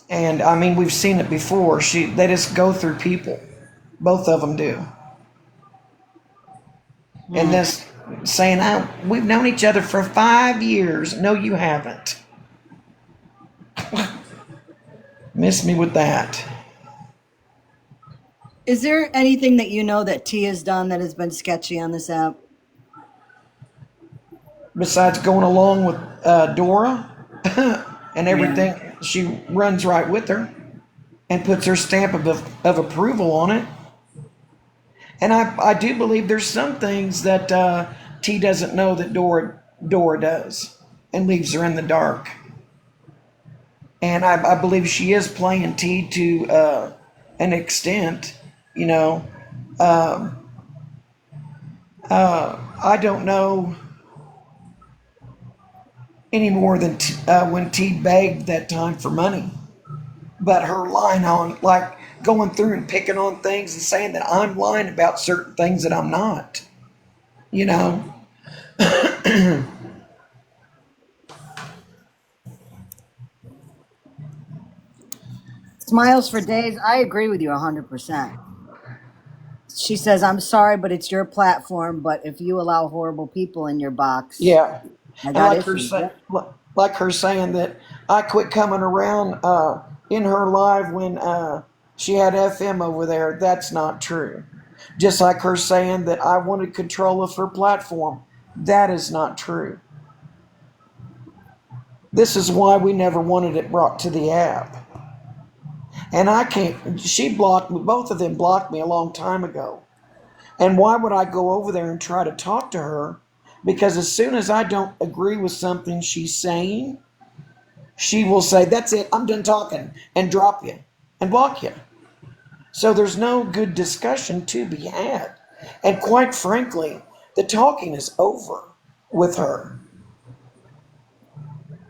And I mean, we've seen it before. They just go through people. Both of them do. And this saying, "Oh, we've known each other for 5 years." No, you haven't. Miss me with that. Is there anything that you know that T has done that has been sketchy on this app? Besides going along with Dora and everything, yeah. She runs right with her and puts her stamp of approval on it. And I do believe there's some things that T doesn't know that Dora does and leaves her in the dark. And I believe she is playing T to an extent, I don't know any more than when T begged that time for money. But her line on, like, going through and picking on things and saying that I'm lying about certain things that I'm not, Smiles for Days, I agree with you 100%. She says, "I'm sorry, but it's your platform, but if you allow horrible people in your box, Yeah. I And got like issues." like her saying that I quit coming around in her live when she had FM over there. That's not true. Just like her saying that I wanted control of her platform. That is not true. This is why we never wanted it brought to the app. And I can't, she blocked me, both of them blocked me a long time ago. And why would I go over there and try to talk to her? Because as soon as I don't agree with something she's saying, she will say, "That's it, I'm done talking," and drop you and block you. So there's no good discussion to be had. And quite frankly, the talking is over with her.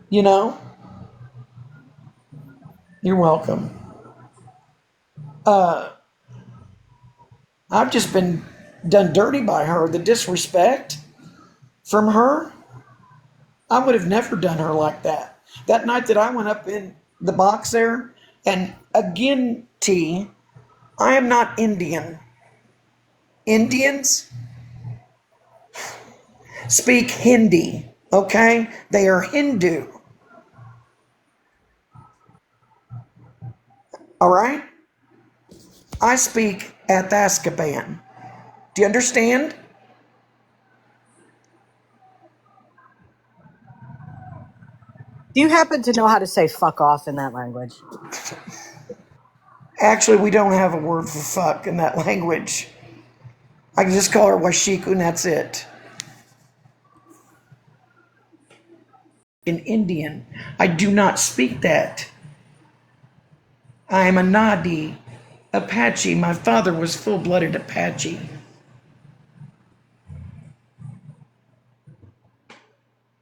You know? You're welcome. I've just been done dirty by her. The disrespect from her, I would have never done her like that. That night that I went up in the box there, and again, T, I am not Indian. Indians speak Hindi, okay? They are Hindu, all right? I speak Athascaban. Do you understand? Do you happen to know how to say fuck off in that language? Actually, we don't have a word for fuck in that language. I can just call her Washiku and that's it. In Indian, I do not speak that. I am a Nadi, Apache. My father was full-blooded Apache.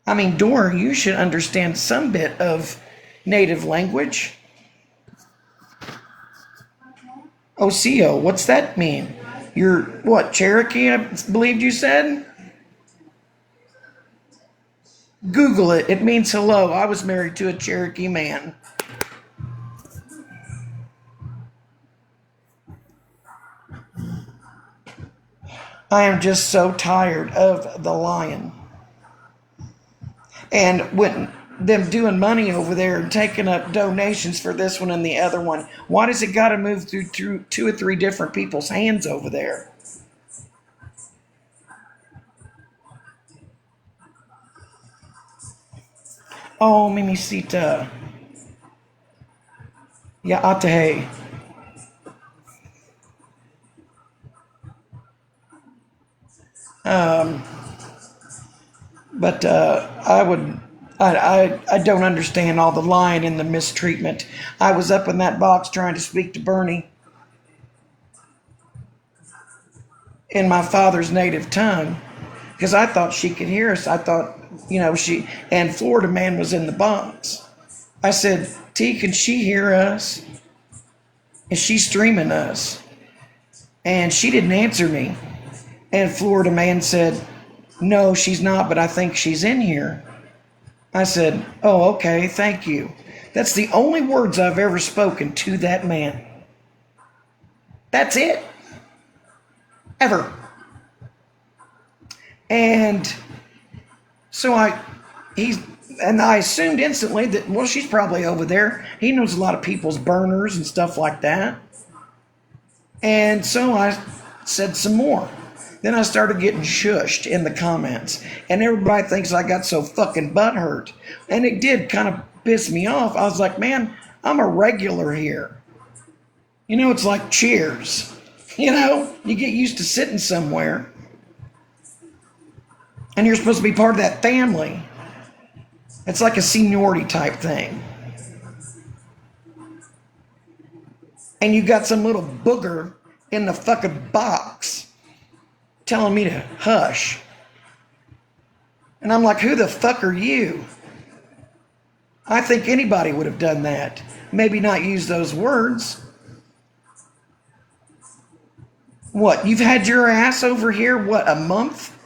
I mean, Dora, you should understand some bit of native language. Oseo, what's that mean? You're, what, Cherokee, I believed you said? Google it. It means hello. I was married to a Cherokee man. I am just so tired of the lion. And when them doing money over there and taking up donations for this one and the other one, why does it got to move through 2 or 3 different people's hands over there? Oh, Mimisita. Ya Atahe. But I don't understand all the lying and the mistreatment. I was up in that box trying to speak to Bernie in my father's native tongue because I thought she could hear us. I thought, she, and Florida Man was in the box. I said, T, can she hear us? Is she streaming us? And she didn't answer me. And Florida Man said, no, she's not, but I think she's in here. I said, oh, okay, thank you. That's the only words I've ever spoken to that man. That's it. Ever. And so I assumed instantly that, well, she's probably over there. He knows a lot of people's burners and stuff like that. And so I said some more. Then I started getting shushed in the comments. And everybody thinks I got so fucking butthurt. And it did kind of piss me off. I was like, man, I'm a regular here. It's like Cheers. You get used to sitting somewhere. And you're supposed to be part of that family. It's like a seniority type thing. And you got some little booger in the fucking box telling me to hush. And I'm like, who the fuck are you? I think anybody would have done that. Maybe not use those words. What, you've had your ass over here, what, a month?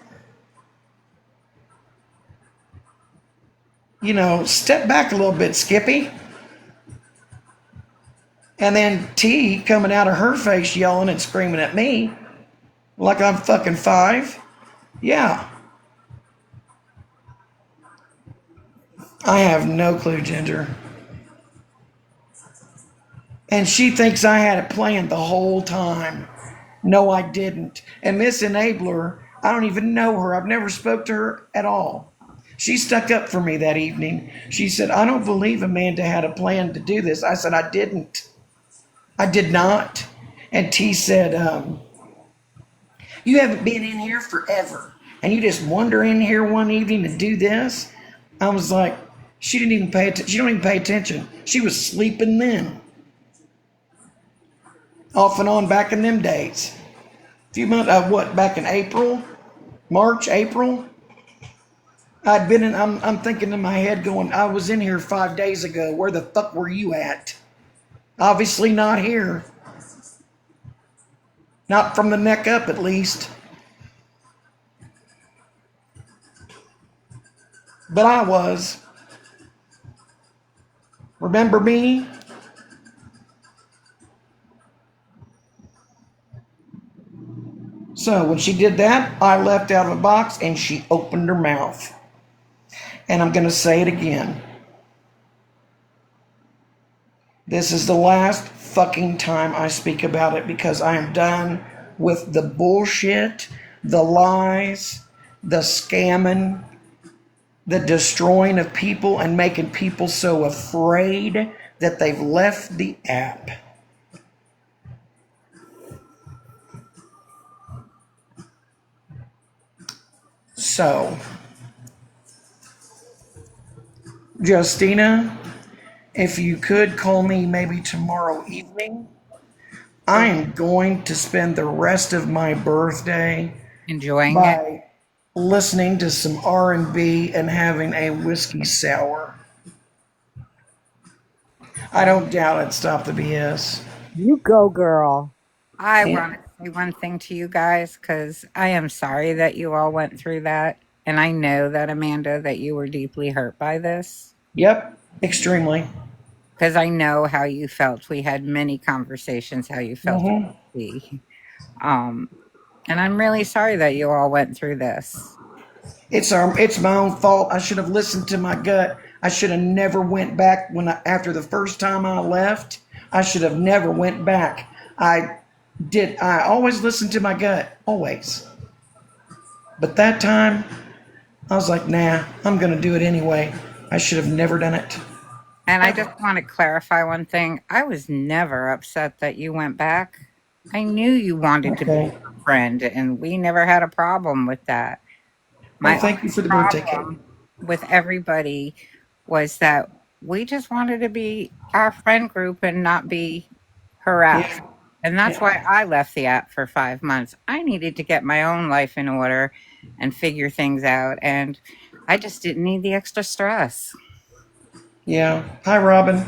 Step back a little bit, Skippy. And then T coming out of her face yelling and screaming at me like I'm fucking 5. Yeah. I have no clue, Ginger. And she thinks I had it planned the whole time. No, I didn't. And Miss Enabler, I don't even know her. I've never spoke to her at all. She stuck up for me that evening. She said, I don't believe Amanda had a plan to do this. I said, I didn't. I did not. And T said, you haven't been in here forever. And you just wander in here one evening to do this? I was like, she didn't even pay attention. She don't even pay attention. She was sleeping then. Off and on back in them days. few months, what, back in April? March, April? I'd been in, I'm thinking in my head going, I was in here 5 days ago. Where the fuck were you at? Obviously not here. Not from the neck up, at least. But I was. Remember me? So when she did that, I left out of a box and she opened her mouth. And I'm going to say it again. This is the last fucking time I speak about it because I am done with the bullshit, the lies, the scamming, the destroying of people and making people so afraid that they've left the app. So, Justina, if you could call me maybe tomorrow evening, I am going to spend the rest of my birthday Enjoying it. by listening to some R&B and having a whiskey sour. I don't doubt it. Stop the BS. You go, girl. I want to say one thing to you guys because I am sorry that you all went through that. And I know that, Amanda, that you were deeply hurt by this. Yep, extremely. Because I know how you felt. We had many conversations how you felt. And I'm really sorry that you all went through this. It's my own fault. I should have listened to my gut. I should have never went back after the first time I left. I should have never went back. I always listened to my gut, always. But that time, I was like, nah, I'm going to do it anyway. I should have never done it. And I just want to clarify one thing. I was never upset that you went back. I knew you wanted to be a friend, and we never had a problem with that. Well, thank you for the birthday cake. With everybody was that we just wanted to be our friend group and not be harassed. Yeah. And that's why I left the app for 5 months. I needed to get my own life in order and figure things out. And I just didn't need the extra stress. Yeah. Hi, Robin.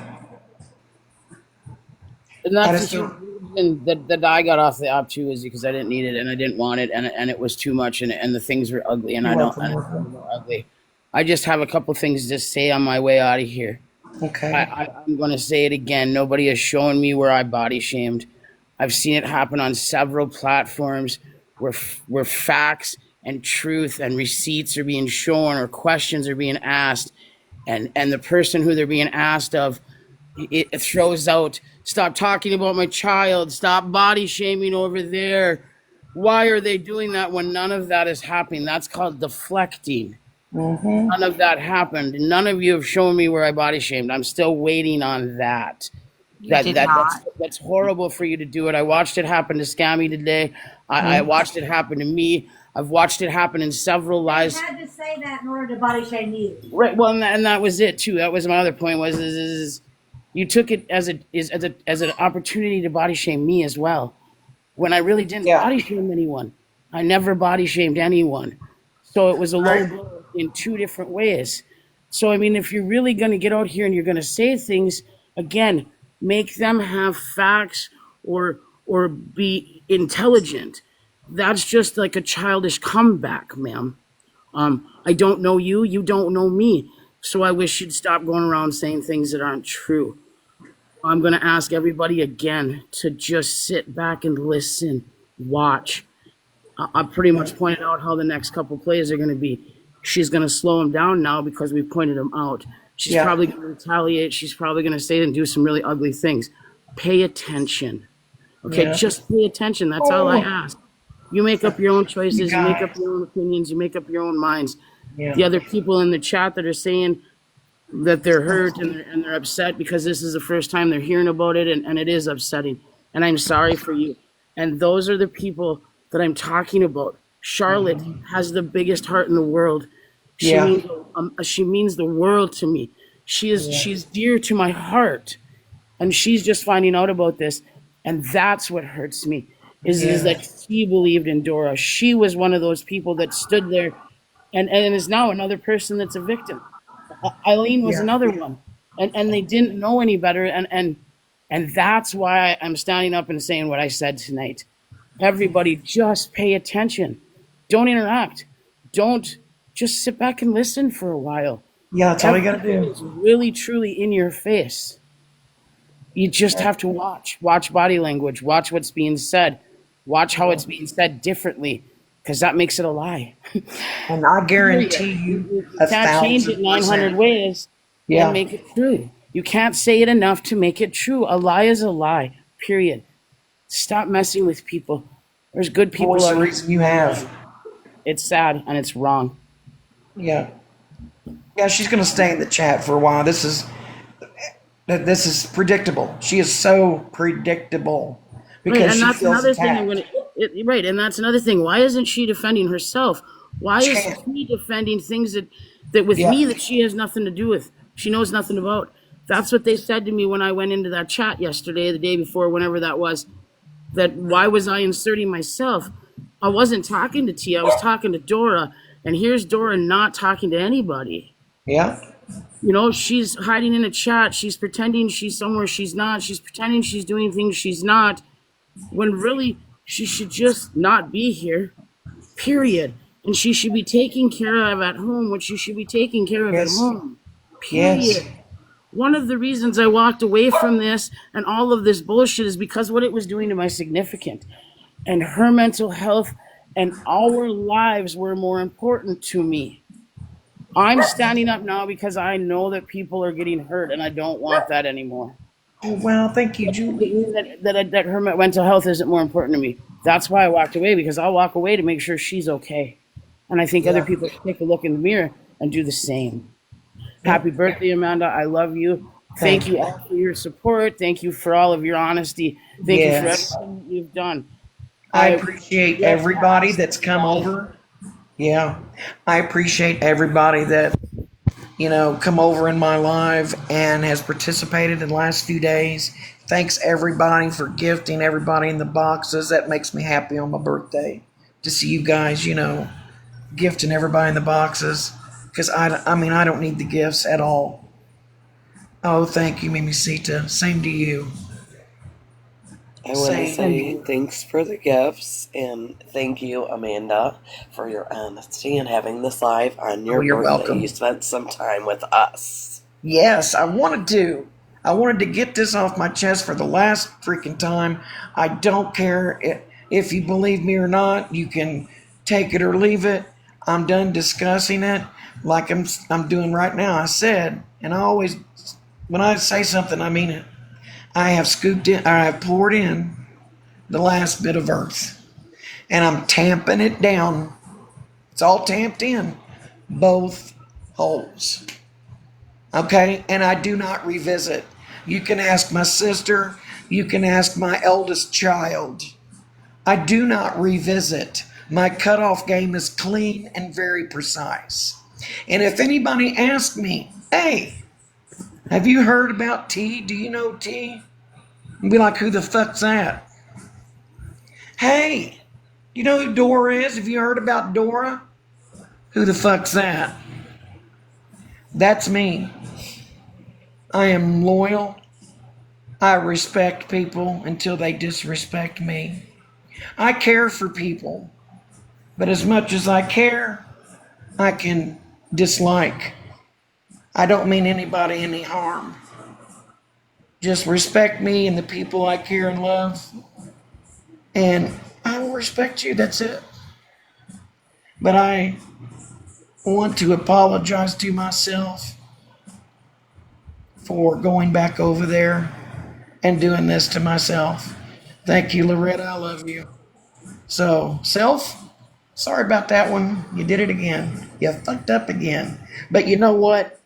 And that's the reason that I got off the app too, is because I didn't need it and I didn't want it, and it was too much, and the things were ugly, and I don't ugly. I just have a couple things to say on my way out of here. Okay. I'm going to say it again. Nobody has shown me where I body shamed. I've seen it happen on several platforms where facts and truth and receipts are being shown or questions are being asked, and the person who they're being asked of, it throws out, stop talking about my child, stop body shaming over there. Why are they doing that when none of that is happening? That's called deflecting. Mm-hmm. None of that happened. None of you have shown me where I body shamed. I'm still waiting on that. That's horrible for you to do it. I watched it happen to Scammy today. I watched it happen to me. I've watched it happen in several lives. You had to say that in order to body shame you. Right. Well, and that was it too. That was my other point. Was you took it as an opportunity to body shame me as well, when I really didn't body shame anyone. I never body shamed anyone. So it was a low blow in two different ways. So I mean, if you're really going to get out here and you're going to say things, again, make them have facts or be intelligent. That's just like a childish comeback, ma'am. I don't know you. You don't know me. So I wish you'd stop going around saying things that aren't true. I'm going to ask everybody again to just sit back and listen, watch. I pretty much pointed out how the next couple plays are going to be. She's going to slow him down now because we pointed him out. She's probably going to retaliate. She's probably going to say and do some really ugly things. Pay attention. Okay, just pay attention. That's all I ask. You make up your own choices. You make up your own opinions. You make up your own minds. Yeah. The other people in the chat that are saying that they're hurt and they're upset because this is the first time they're hearing about it, and it is upsetting. And I'm sorry for you. And those are the people that I'm talking about. Charlotte has the biggest heart in the world. She means the world to me. She's dear to my heart, and she's just finding out about this, and that's what hurts me. is Yeah. that she believed in Dora. She was one of those people that stood there and is now another person that's a victim. Eileen was Yeah. another one. And they didn't know any better and that's why I'm standing up and saying what I said tonight. Everybody just pay attention. Don't interact. Don't just sit back and listen for a while. Yeah, that's all you gotta Everything do. is really truly in your face. You just have to watch body language, watch what's being said, watch how it's being said differently, because that makes it a lie. And I Period. guarantee you You a can't change it thousand 900 percent. ways and Yeah. make it true. You can't say it enough to make it true. A lie is a lie. Period. Stop messing with people. There's good people Voice the out here. reason you have. It's sad and it's wrong. Yeah. Yeah, she's gonna stay in the chat for a while. This is predictable. She is so predictable Right, because and she that's feels another thing attacked. right, and that's another thing. Why isn't she defending herself? Why She is can't. she defending things that with Yeah. me that she has nothing to do with? She knows nothing about. That's what they said to me when I went into that chat yesterday, the day before, whenever that was. That why was I inserting myself? I wasn't talking to T. I was talking to Dora, and here's Dora not talking to anybody. Yeah. You know, she's hiding in a chat. She's pretending she's somewhere she's not. She's pretending she's doing things she's not, when really she should just not be here, period. And she should be taken care of at home what she should be taken care of at Yes. home, Yes. period. One of the reasons I walked away from this and all of this bullshit is because what it was doing to my significant and her mental health and our lives were more important to me. I'm standing up now because I know that people are getting hurt and I don't want that anymore. Oh wow, thank you, That doesn't Julie. mean that her mental health isn't more important to me. That's why I walked away, because I'll walk away to make sure she's okay. And I think other Yeah. people should take a look in the mirror and do the same. Happy Yep. birthday, Amanda. I love you. Thank Thank you you. all for your support. Thank you for all of your honesty. Thank you for Yes. everything you've done. I I appreciate just everybody ask that's come everybody. over. Yeah. I appreciate everybody that, come over in my live and has participated in the last few days. Thanks everybody for gifting everybody in the boxes. That makes me happy on my birthday to see you guys, gifting everybody in the boxes. Because I don't need the gifts at all. Oh, thank you, Mimicita. Same to you. I want to Same to say you. thanks for the gifts and thank you, Amanda, for your honesty and having this live on Oh, your you're birthday. welcome. You spent some time with us. Yes, I wanted to. I wanted to get this off my chest for the last freaking time. I don't care if you believe me or not. You can take it or leave it. I'm done discussing it like I'm doing right now. I said, and I always, when I say something, I mean it. I have I have poured in the last bit of earth, and I'm tamping it down. It's all tamped in, both holes. Okay, and I do not revisit. You can ask my sister, you can ask my eldest child. I do not revisit. My cutoff game is clean and very precise. And if anybody asks me, hey, have you heard about T? Do you know T? I'll be like, who the fuck's that? Hey, you know who Dora is? Have you heard about Dora? Who the fuck's that? That's me. I am loyal. I respect people until they disrespect me. I care for people, but as much as I care, I can dislike. I don't mean anybody any harm. Just respect me and the people I care and love, and I will respect you. That's it. But I want to apologize to myself for going back over there and doing this to myself. Thank you, Loretta. I love you. So, self, sorry about that one. You did it again. You fucked up again. But you know what?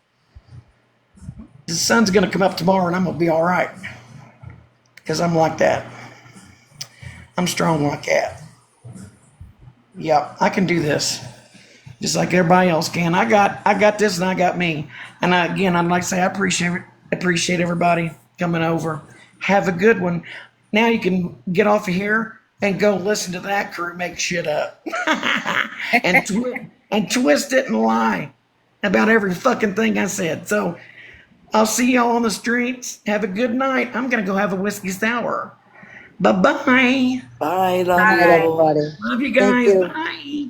The sun's going to come up tomorrow and I'm going to be all right. Because I'm like that. I'm strong like that. Yep, I can do this. Just like everybody else can. I got this and I got me. And again, I'd like to say I appreciate everybody coming over. Have a good one. Now you can get off of here, and go listen to that crew make shit up and twist it and lie about every fucking thing I said. So I'll see y'all on the streets. Have a good night. I'm gonna go have a whiskey sour. Bye-bye. Bye, love Good night, you. everybody. Love you Thank guys. you. Bye.